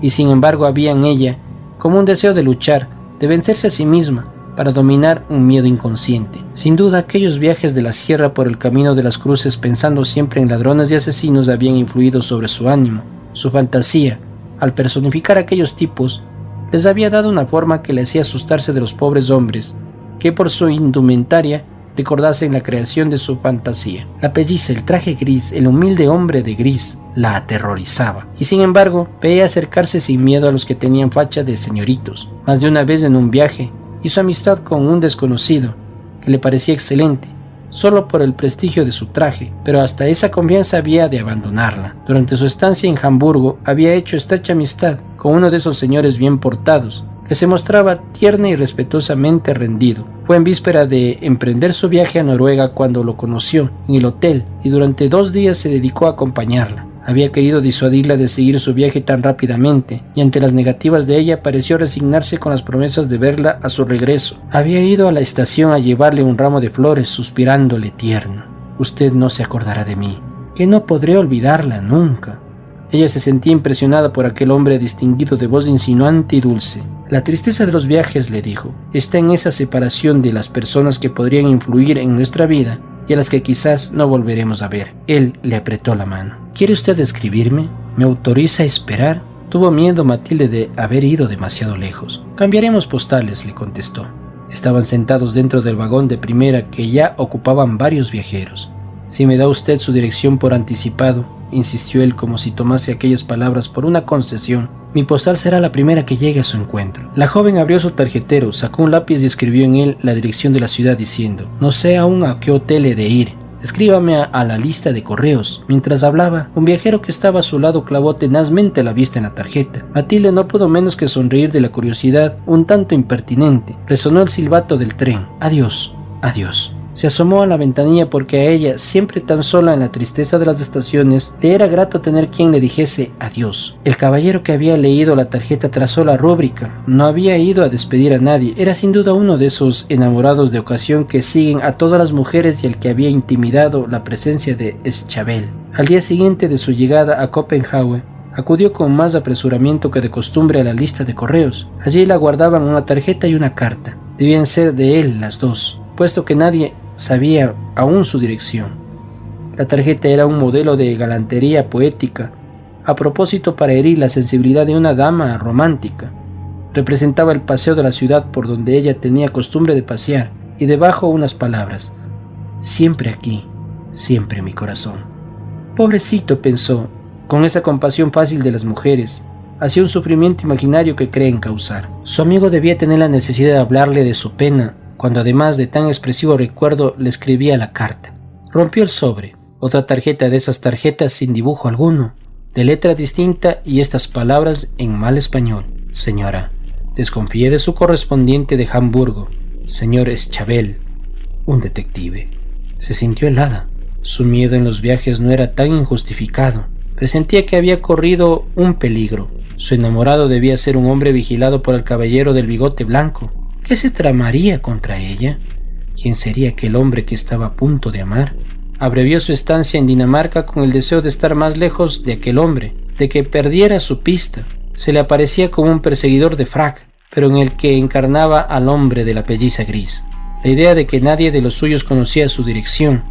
y sin embargo había en ella como un deseo de luchar, de vencerse a sí misma, para dominar un miedo inconsciente. Sin duda, aquellos viajes de la sierra por el camino de las cruces, pensando siempre en ladrones y asesinos, habían influido sobre su ánimo. Su fantasía, al personificar aquellos tipos, les había dado una forma que le hacía asustarse de los pobres hombres, que por su indumentaria recordasen la creación de su fantasía. La pelliza, el traje gris, el humilde hombre de gris, la aterrorizaba, y sin embargo, veía acercarse sin miedo a los que tenían facha de señoritos. Más de una vez en un viaje, hizo amistad con un desconocido, que le parecía excelente, solo por el prestigio de su traje, pero hasta esa confianza había de abandonarla. Durante su estancia en Hamburgo, había hecho estrecha amistad con uno de esos señores bien portados, que se mostraba tierna y respetuosamente rendido. Fue en víspera de emprender su viaje a Noruega cuando lo conoció en el hotel y durante 2 días se dedicó a acompañarla. Había querido disuadirla de seguir su viaje tan rápidamente, y ante las negativas de ella pareció resignarse con las promesas de verla a su regreso. Había ido a la estación a llevarle un ramo de flores, suspirándole tierno: «Usted no se acordará de mí, que no podré olvidarla nunca». Ella se sentía impresionada por aquel hombre distinguido de voz insinuante y dulce. «La tristeza de los viajes», le dijo, «está en esa separación de las personas que podrían influir en nuestra vida y a las que quizás no volveremos a ver». Él le apretó la mano. «¿Quiere usted escribirme? ¿Me autoriza a esperar?». Tuvo miedo Matilde de haber ido demasiado lejos. «Cambiaremos postales», le contestó. Estaban sentados dentro del vagón de primera que ya ocupaban varios viajeros. «Si me da usted su dirección por anticipado», insistió él como si tomase aquellas palabras por una concesión, «mi postal será la primera que llegue a su encuentro». La joven abrió su tarjetero, sacó un lápiz y escribió en él la dirección de la ciudad diciendo: «No sé aún a qué hotel he de ir. Escríbame a la lista de correos». Mientras hablaba, un viajero que estaba a su lado clavó tenazmente la vista en la tarjeta. Matilde no pudo menos que sonreír de la curiosidad un tanto impertinente. Resonó el silbato del tren. «Adiós, adiós». Se asomó a la ventanilla porque a ella, siempre tan sola en la tristeza de las estaciones, le era grato tener quien le dijese adiós. El caballero que había leído la tarjeta trazó la rúbrica. No había ido a despedir a nadie. Era sin duda uno de esos enamorados de ocasión que siguen a todas las mujeres y al que había intimidado la presencia de Schabell. Al día siguiente de su llegada a Copenhague, acudió con más apresuramiento que de costumbre a la lista de correos. Allí la guardaban una tarjeta y una carta. Debían ser de él las dos, puesto que nadie sabía aún su dirección. La tarjeta era un modelo de galantería poética, a propósito para herir la sensibilidad de una dama romántica. Representaba el paseo de la ciudad por donde ella tenía costumbre de pasear, y debajo unas palabras: «Siempre aquí, siempre en mi corazón». Pobrecito, pensó, con esa compasión fácil de las mujeres, hacia un sufrimiento imaginario que creen causar. Su amigo debía tener la necesidad de hablarle de su pena, cuando además de tan expresivo recuerdo le escribía la carta. Rompió el sobre, otra tarjeta de esas tarjetas sin dibujo alguno, de letra distinta y estas palabras en mal español: «Señora, desconfíe de su correspondiente de Hamburgo, señor Schabell, un detective». Se sintió helada. Su miedo en los viajes no era tan injustificado. Presentía que había corrido un peligro. Su enamorado debía ser un hombre vigilado por el caballero del bigote blanco. ¿Qué se tramaría contra ella? ¿Quién sería aquel hombre que estaba a punto de amar? Abrevió su estancia en Dinamarca con el deseo de estar más lejos de aquel hombre, de que perdiera su pista. Se le aparecía como un perseguidor de frac, pero en el que encarnaba al hombre de la pelliza gris. La idea de que nadie de los suyos conocía su dirección,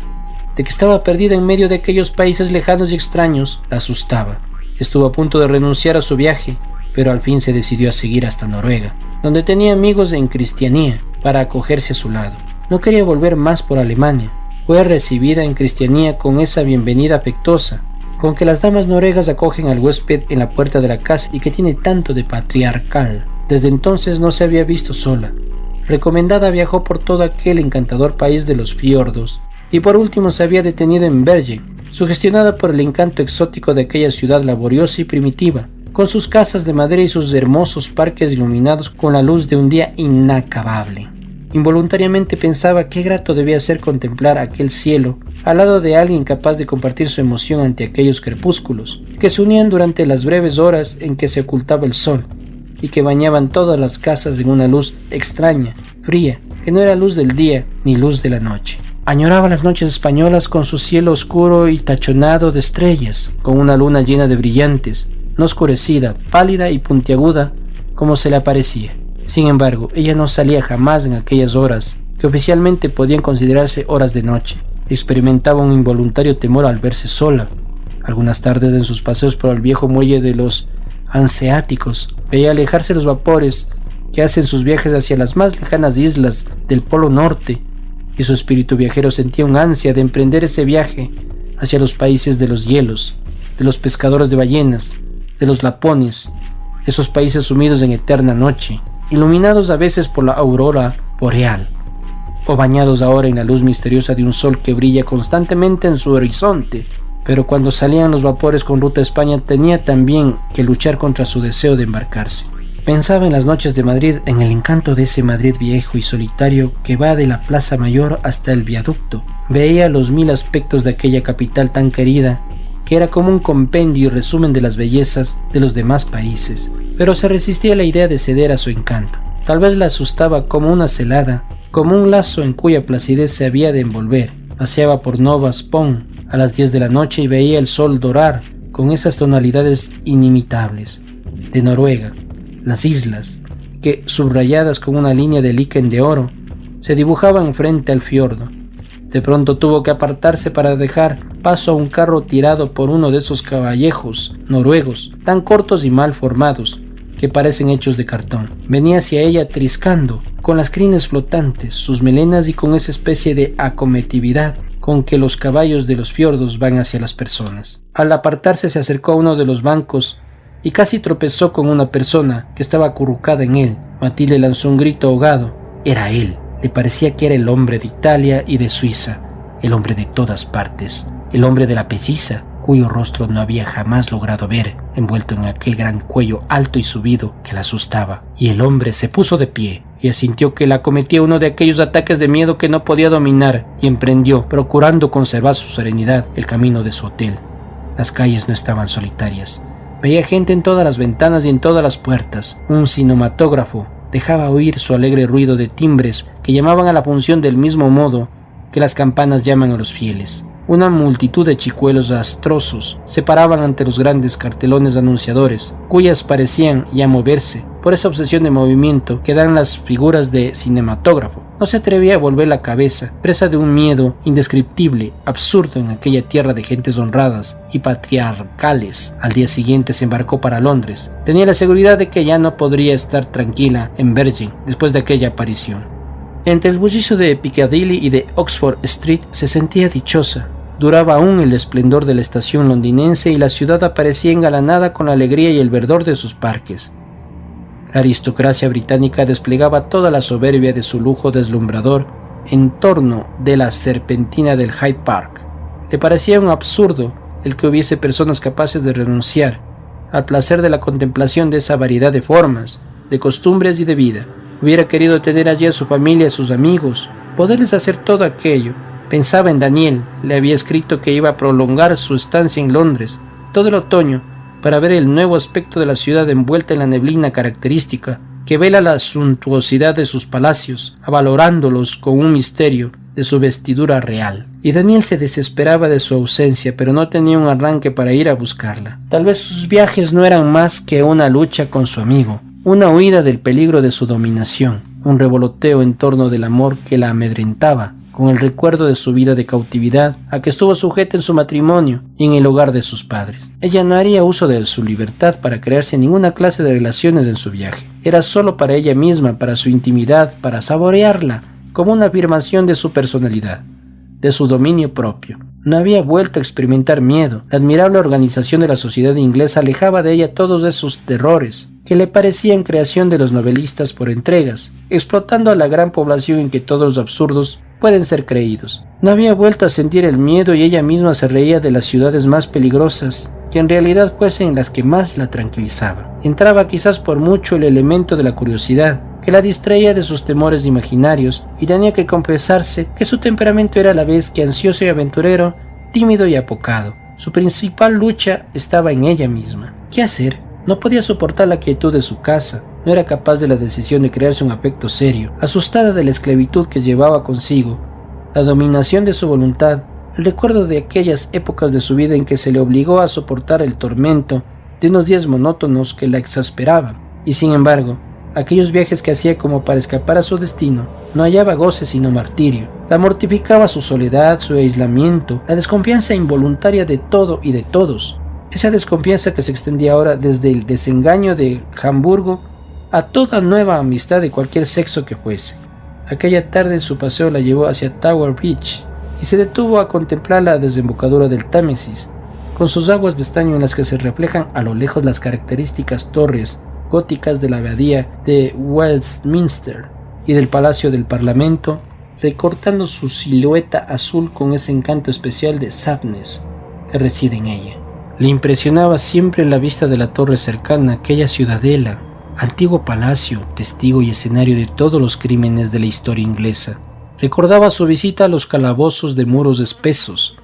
de que estaba perdida en medio de aquellos países lejanos y extraños, la asustaba. Estuvo a punto de renunciar a su viaje, pero al fin se decidió a seguir hasta Noruega, donde tenía amigos en Cristianía, para acogerse a su lado. No quería volver más por Alemania. Fue recibida en Cristianía con esa bienvenida afectuosa, con que las damas noruegas acogen al huésped en la puerta de la casa y que tiene tanto de patriarcal. Desde entonces no se había visto sola. Recomendada, viajó por todo aquel encantador país de los fiordos, y por último se había detenido en Bergen, sugestionada por el encanto exótico de aquella ciudad laboriosa y primitiva, con sus casas de madera y sus hermosos parques iluminados con la luz de un día inacabable. Involuntariamente pensaba qué grato debía ser contemplar aquel cielo al lado de alguien capaz de compartir su emoción ante aquellos crepúsculos que se unían durante las breves horas en que se ocultaba el sol y que bañaban todas las casas en una luz extraña, fría, que no era luz del día ni luz de la noche. Añoraba las noches españolas con su cielo oscuro y tachonado de estrellas, con una luna llena de brillantes, no oscurecida, pálida y puntiaguda como se le aparecía. Sin embargo, ella no salía jamás en aquellas horas que oficialmente podían considerarse horas de noche. Experimentaba un involuntario temor al verse sola. Algunas tardes en sus paseos por el viejo muelle de los Hanseáticos veía alejarse los vapores que hacen sus viajes hacia las más lejanas islas del Polo Norte, y su espíritu viajero sentía un ansia de emprender ese viaje hacia los países de los hielos, de los pescadores de ballenas, de los lapones, esos países sumidos en eterna noche, iluminados a veces por la aurora boreal, o bañados ahora en la luz misteriosa de un sol que brilla constantemente en su horizonte. Pero cuando salían los vapores con ruta a España tenía también que luchar contra su deseo de embarcarse. Pensaba en las noches de Madrid, en el encanto de ese Madrid viejo y solitario que va de la Plaza Mayor hasta el viaducto. Veía los 1000 aspectos de aquella capital tan querida, que era como un compendio y resumen de las bellezas de los demás países, pero se resistía a la idea de ceder a su encanto. Tal vez la asustaba como una celada, como un lazo en cuya placidez se había de envolver. Paseaba por Nova Spon a las 10 de la noche y veía el sol dorar con esas tonalidades inimitables de Noruega, las islas, que, subrayadas con una línea de líquen de oro, se dibujaban frente al fiordo. De pronto tuvo que apartarse para dejar paso a un carro tirado por uno de esos caballejos noruegos, tan cortos y mal formados, que parecen hechos de cartón. Venía hacia ella triscando, con las crines flotantes, sus melenas y con esa especie de acometividad con que los caballos de los fiordos van hacia las personas. Al apartarse se acercó a uno de los bancos y casi tropezó con una persona que estaba acurrucada en él. Matilde lanzó un grito ahogado. Era él. Le parecía que era el hombre de Italia y de Suiza, el hombre de todas partes, el hombre de la pelliza, cuyo rostro no había jamás logrado ver, envuelto en aquel gran cuello alto y subido que la asustaba. Y el hombre se puso de pie y sintió que la acometía uno de aquellos ataques de miedo que no podía dominar, y emprendió, procurando conservar su serenidad, el camino de su hotel. Las calles no estaban solitarias. Veía gente en todas las ventanas y en todas las puertas. Un cinematógrafo dejaba oír su alegre ruido de timbres que llamaban a la función del mismo modo que las campanas llaman a los fieles. Una multitud de chicuelos astrosos se paraban ante los grandes cartelones anunciadores, cuyas parecían ya moverse por esa obsesión de movimiento que dan las figuras de cinematógrafo. No se atrevía a volver la cabeza, presa de un miedo indescriptible, absurdo en aquella tierra de gentes honradas y patriarcales. Al día siguiente se embarcó para Londres. Tenía la seguridad de que ya no podría estar tranquila en Virgin después de aquella aparición. Entre el bullicio de Piccadilly y de Oxford Street se sentía dichosa. Duraba aún el esplendor de la estación londinense y la ciudad aparecía engalanada con la alegría y el verdor de sus parques. La aristocracia británica desplegaba toda la soberbia de su lujo deslumbrador en torno de la serpentina del Hyde Park. Le parecía un absurdo el que hubiese personas capaces de renunciar al placer de la contemplación de esa variedad de formas, de costumbres y de vida. Hubiera querido tener allí a su familia, a sus amigos, poderles hacer todo aquello. Pensaba en Daniel. Le había escrito que iba a prolongar su estancia en Londres todo el otoño para ver el nuevo aspecto de la ciudad envuelta en la neblina característica que vela la suntuosidad de sus palacios, avalorándolos con un misterio de su vestidura real. Y Daniel se desesperaba de su ausencia, pero no tenía un arranque para ir a buscarla. Tal vez sus viajes no eran más que una lucha con su amigo, una huida del peligro de su dominación, un revoloteo en torno del amor que la amedrentaba, con el recuerdo de su vida de cautividad a que estuvo sujeta en su matrimonio y en el hogar de sus padres. Ella no haría uso de su libertad para crearse ninguna clase de relaciones en su viaje. Era solo para ella misma, para su intimidad, para saborearla, como una afirmación de su personalidad, de su dominio propio. No había vuelto a experimentar miedo. La admirable organización de la sociedad inglesa alejaba de ella todos esos terrores que le parecían creación de los novelistas por entregas, explotando a la gran población en que todos los absurdos pueden ser creídos. No había vuelto a sentir el miedo y ella misma se reía de las ciudades más peligrosas, que en realidad fuesen las que más la tranquilizaban. Entraba quizás por mucho el elemento de la curiosidad, que la distraía de sus temores imaginarios, y tenía que confesarse que su temperamento era a la vez que ansioso y aventurero, tímido y apocado. Su principal lucha estaba en ella misma. ¿Qué hacer? No podía soportar la quietud de su casa, no era capaz de la decisión de crearse un afecto serio, asustada de la esclavitud que llevaba consigo, la dominación de su voluntad, el recuerdo de aquellas épocas de su vida en que se le obligó a soportar el tormento de unos días monótonos que la exasperaban, y sin embargo, aquellos viajes que hacía como para escapar a su destino, no hallaba goce sino martirio. La mortificaba su soledad, su aislamiento, la desconfianza involuntaria de todo y de todos. Esa desconfianza que se extendía ahora desde el desengaño de Hamburgo a toda nueva amistad de cualquier sexo que fuese. Aquella tarde su paseo la llevó hacia Tower Bridge y se detuvo a contemplar la desembocadura del Támesis, con sus aguas de estaño en las que se reflejan a lo lejos las características torres góticas de la abadía de Westminster y del Palacio del Parlamento, recortando su silueta azul con ese encanto especial de Sadness que reside en ella. Le impresionaba siempre la vista de la torre cercana, aquella ciudadela, antiguo palacio, testigo y escenario de todos los crímenes de la historia inglesa. Recordaba su visita a los calabozos de muros espesos,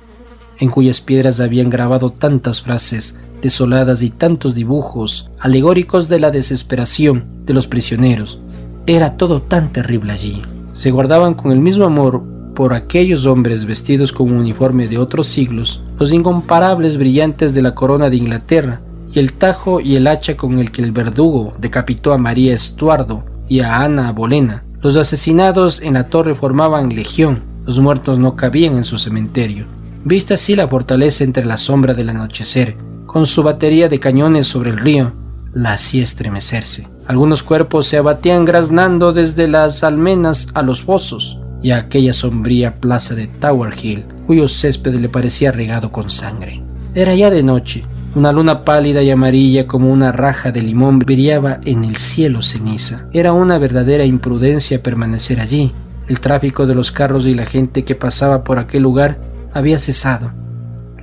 en cuyas piedras habían grabado tantas frases desoladas y tantos dibujos alegóricos de la desesperación de los prisioneros. Era todo tan terrible allí. Se guardaban con el mismo amor por aquellos hombres vestidos con un uniforme de otros siglos, los incomparables brillantes de la corona de Inglaterra, y el tajo y el hacha con el que el verdugo decapitó a María Estuardo y a Ana Bolena. Los asesinados en la torre formaban legión, los muertos no cabían en su cementerio. Vista así la fortaleza entre la sombra del anochecer, con su batería de cañones sobre el río, la hacía estremecerse. Algunos cuerpos se abatían graznando desde las almenas a los fosos y a aquella sombría plaza de Tower Hill, cuyo césped le parecía regado con sangre. Era ya de noche. Una luna pálida y amarilla como una raja de limón brillaba en el cielo ceniza. Era una verdadera imprudencia permanecer allí. El tráfico de los carros y la gente que pasaba por aquel lugar había cesado.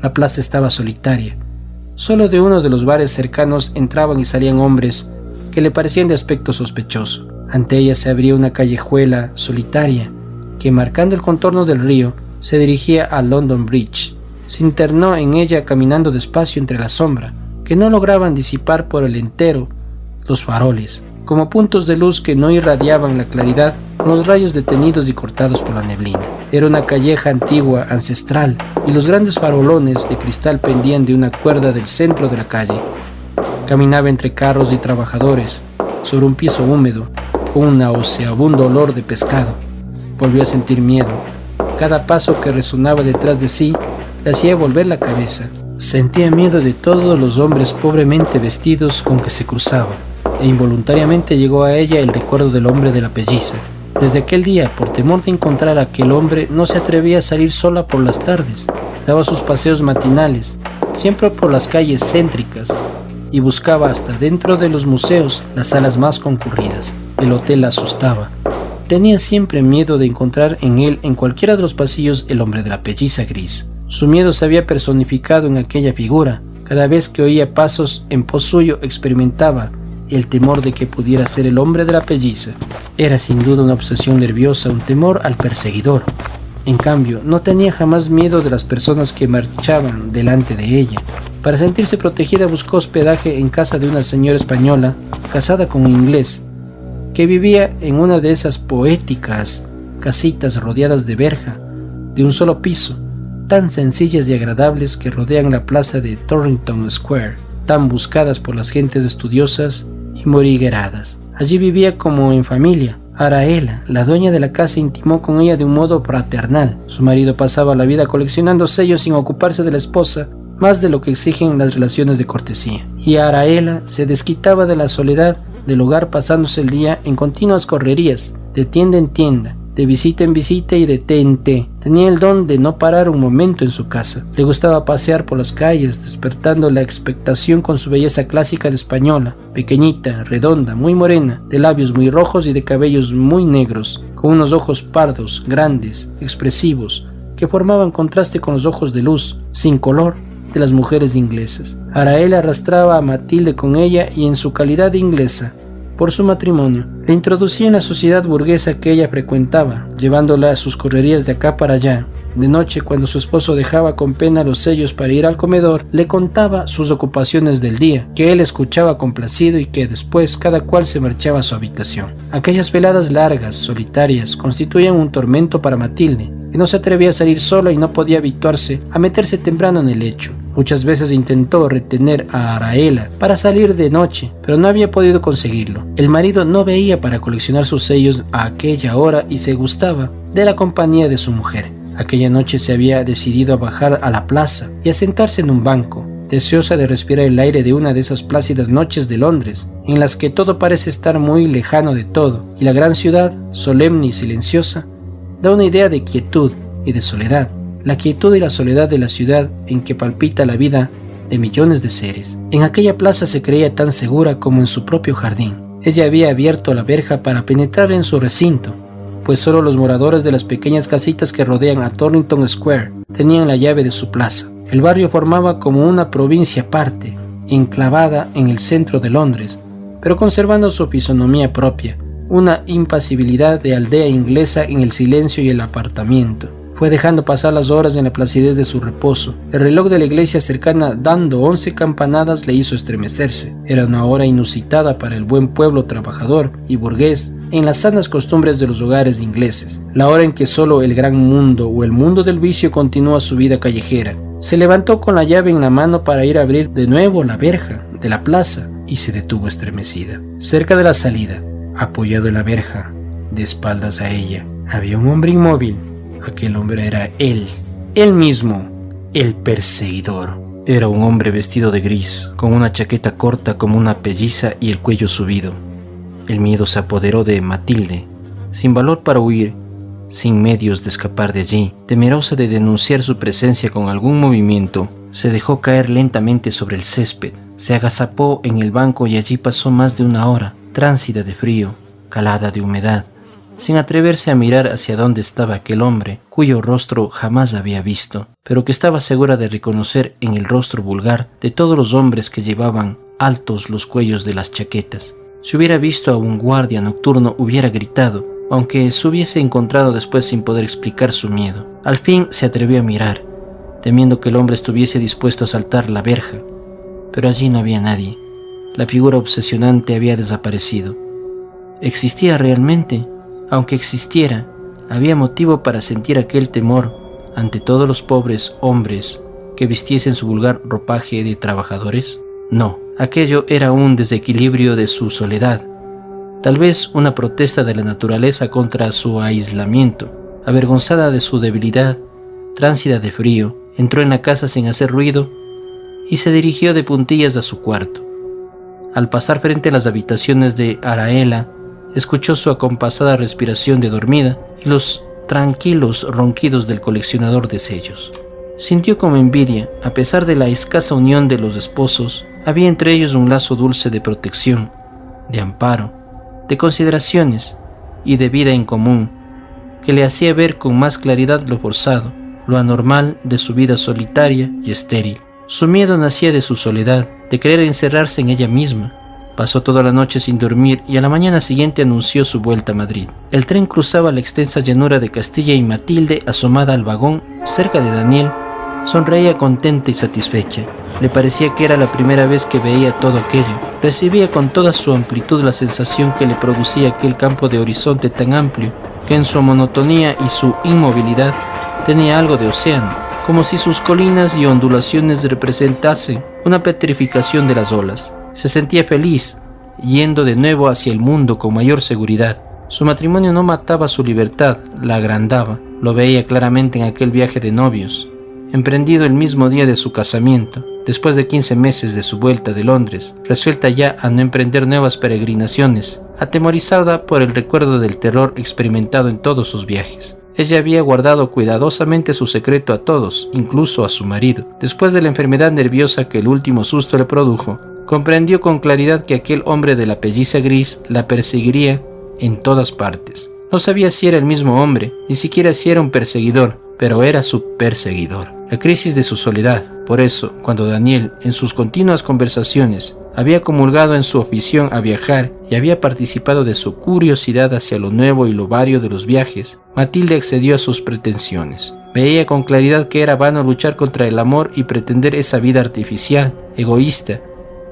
La plaza estaba solitaria. Solo de uno de los bares cercanos entraban y salían hombres que le parecían de aspecto sospechoso. Ante ella se abría una callejuela solitaria que, marcando el contorno del río, se dirigía a London Bridge. Se internó en ella caminando despacio entre la sombra, que no lograban disipar por el entero los faroles, como puntos de luz que no irradiaban la claridad con los rayos detenidos y cortados por la neblina. Era una calleja antigua, ancestral, y los grandes farolones de cristal pendían de una cuerda del centro de la calle. Caminaba entre carros y trabajadores, sobre un piso húmedo, con un nauseabundo olor de pescado. Volvió a sentir miedo. Cada paso que resonaba detrás de sí le hacía volver la cabeza. Sentía miedo de todos los hombres pobremente vestidos con que se cruzaba, e involuntariamente llegó a ella el recuerdo del hombre de la pelliza. Desde aquel día, por temor de encontrar a aquel hombre, no se atrevía a salir sola por las tardes. Daba sus paseos matinales, siempre por las calles céntricas, y buscaba hasta dentro de los museos las salas más concurridas. El hotel la asustaba. Tenía siempre miedo de encontrar en él, en cualquiera de los pasillos, el hombre de la pelliza gris. Su miedo se había personificado en aquella figura. Cada vez que oía pasos en pos suyo, experimentaba el temor de que pudiera ser el hombre de la pelliza. Era sin duda una obsesión nerviosa, un temor al perseguidor. En cambio, no tenía jamás miedo de las personas que marchaban delante de ella. Para sentirse protegida buscó hospedaje en casa de una señora española, casada con un inglés, que vivía en una de esas poéticas casitas rodeadas de verja, de un solo piso, tan sencillas y agradables que rodean la plaza de Torrington Square, tan buscadas por las gentes estudiosas y morigueradas. Allí vivía como en familia. Araela, la dueña de la casa, intimó con ella de un modo fraternal. Su marido pasaba la vida coleccionando sellos sin ocuparse de la esposa, más de lo que exigen las relaciones de cortesía. Y Araela se desquitaba de la soledad del hogar pasándose el día en continuas correrías, de tienda en tienda, de visita en visita y de té en té. Tenía el don de no parar un momento en su casa. Le gustaba pasear por las calles, despertando la expectación con su belleza clásica de española, pequeñita, redonda, muy morena, de labios muy rojos y de cabellos muy negros, con unos ojos pardos, grandes, expresivos, que formaban contraste con los ojos de luz, sin color, de las mujeres inglesas. Araela arrastraba a Matilde con ella y, en su calidad de inglesa, por su matrimonio, le introducía en la sociedad burguesa que ella frecuentaba, llevándola a sus correrías de acá para allá. De noche, cuando su esposo dejaba con pena los sellos para ir al comedor, le contaba sus ocupaciones del día, que él escuchaba complacido y que después cada cual se marchaba a su habitación. Aquellas veladas largas, solitarias, constituían un tormento para Matilde, que no se atrevía a salir sola y no podía habituarse a meterse temprano en el lecho. Muchas veces intentó retener a Araela para salir de noche, pero no había podido conseguirlo. El marido no veía para coleccionar sus sellos a aquella hora y se gustaba de la compañía de su mujer. Aquella noche se había decidido a bajar a la plaza y a sentarse en un banco, deseosa de respirar el aire de una de esas plácidas noches de Londres, en las que todo parece estar muy lejano de todo, y la gran ciudad, solemne y silenciosa, da una idea de quietud y de soledad. La quietud y la soledad de la ciudad en que palpita la vida de millones de seres. En aquella plaza se creía tan segura como en su propio jardín. Ella había abierto la verja para penetrar en su recinto, pues solo los moradores de las pequeñas casitas que rodean a Torrington Square tenían la llave de su plaza. El barrio formaba como una provincia aparte, enclavada en el centro de Londres, pero conservando su fisonomía propia, una impasibilidad de aldea inglesa en el silencio y el apartamiento. Fue dejando pasar las horas en la placidez de su reposo. El reloj de la iglesia cercana, dando 11 campanadas, le hizo estremecerse. Era una hora inusitada para el buen pueblo trabajador y burgués en las sanas costumbres de los hogares ingleses. La hora en que solo el gran mundo o el mundo del vicio continúa su vida callejera. Se levantó con la llave en la mano para ir a abrir de nuevo la verja de la plaza y se detuvo estremecida. Cerca de la salida, apoyado en la verja, de espaldas a ella, había un hombre inmóvil. Aquel hombre era él mismo, el perseguidor. Era un hombre vestido de gris, con una chaqueta corta como una pelliza y el cuello subido. El miedo se apoderó de Matilde, sin valor para huir, sin medios de escapar de allí. Temerosa de denunciar su presencia con algún movimiento, se dejó caer lentamente sobre el césped, se agazapó en el banco y allí pasó más de una hora, tránsida de frío, calada de humedad, sin atreverse a mirar hacia dónde estaba aquel hombre, cuyo rostro jamás había visto, pero que estaba segura de reconocer en el rostro vulgar de todos los hombres que llevaban altos los cuellos de las chaquetas. Si hubiera visto a un guardia nocturno hubiera gritado, aunque se hubiese encontrado después sin poder explicar su miedo. Al fin se atrevió a mirar, temiendo que el hombre estuviese dispuesto a saltar la verja, pero allí no había nadie. La figura obsesionante había desaparecido. ¿Existía realmente? Aunque existiera, ¿había motivo para sentir aquel temor ante todos los pobres hombres que vistiesen su vulgar ropaje de trabajadores? No, aquello era un desequilibrio de su soledad, tal vez una protesta de la naturaleza contra su aislamiento. Avergonzada de su debilidad, tránsida de frío, entró en la casa sin hacer ruido y se dirigió de puntillas a su cuarto. Al pasar frente a las habitaciones de Araela, escuchó su acompasada respiración de dormida y los tranquilos ronquidos del coleccionador de sellos. Sintió como envidia, a pesar de la escasa unión de los esposos, había entre ellos un lazo dulce de protección, de amparo, de consideraciones y de vida en común, que le hacía ver con más claridad lo forzado, lo anormal de su vida solitaria y estéril. Su miedo nacía de su soledad, de querer encerrarse en ella misma. Pasó toda la noche sin dormir y a la mañana siguiente anunció su vuelta a Madrid. El tren cruzaba la extensa llanura de Castilla y Matilde, asomada al vagón, cerca de Daniel, sonreía contenta y satisfecha. Le parecía que era la primera vez que veía todo aquello. Recibía con toda su amplitud la sensación que le producía aquel campo de horizonte tan amplio, que en su monotonía y su inmovilidad tenía algo de océano, como si sus colinas y ondulaciones representasen una petrificación de las olas. Se sentía feliz, yendo de nuevo hacia el mundo con mayor seguridad. Su matrimonio no mataba su libertad, la agrandaba. Lo veía claramente en aquel viaje de novios, emprendido el mismo día de su casamiento, después de 15 meses de su vuelta de Londres, resuelta ya a no emprender nuevas peregrinaciones, atemorizada por el recuerdo del terror experimentado en todos sus viajes. Ella había guardado cuidadosamente su secreto a todos, incluso a su marido. Después de la enfermedad nerviosa que el último susto le produjo, comprendió con claridad que aquel hombre de la pelliza gris la perseguiría en todas partes. No sabía si era el mismo hombre, ni siquiera si era un perseguidor, pero era su perseguidor. La crisis de su soledad. Por eso, cuando Daniel, en sus continuas conversaciones, había comulgado en su afición a viajar y había participado de su curiosidad hacia lo nuevo y lo vario de los viajes, Matilde accedió a sus pretensiones. Veía con claridad que era vano luchar contra el amor y pretender esa vida artificial, egoísta,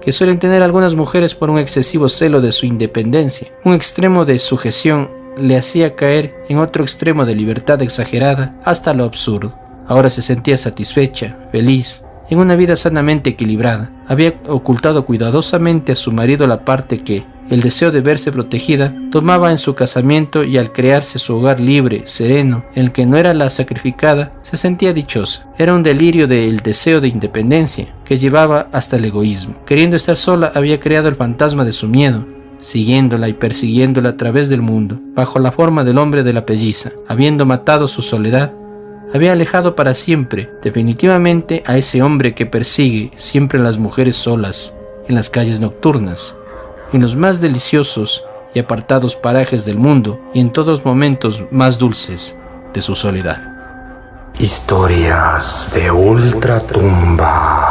que suelen tener algunas mujeres por un excesivo celo de su independencia. Un extremo de sujeción le hacía caer en otro extremo de libertad exagerada hasta lo absurdo. Ahora se sentía satisfecha, feliz, en una vida sanamente equilibrada. Había ocultado cuidadosamente a su marido la parte que el deseo de verse protegida tomaba en su casamiento, y al crearse su hogar libre, sereno, en el que no era la sacrificada, se sentía dichosa. Era un delirio del deseo de independencia que llevaba hasta el egoísmo. Queriendo estar sola, había creado el fantasma de su miedo, siguiéndola y persiguiéndola a través del mundo, bajo la forma del hombre de la pelliza. Habiendo matado su soledad, había alejado para siempre, definitivamente, a ese hombre que persigue siempre a las mujeres solas, en las calles nocturnas, en los más deliciosos y apartados parajes del mundo, y en todos momentos más dulces de su soledad. Historias de Ultratumba.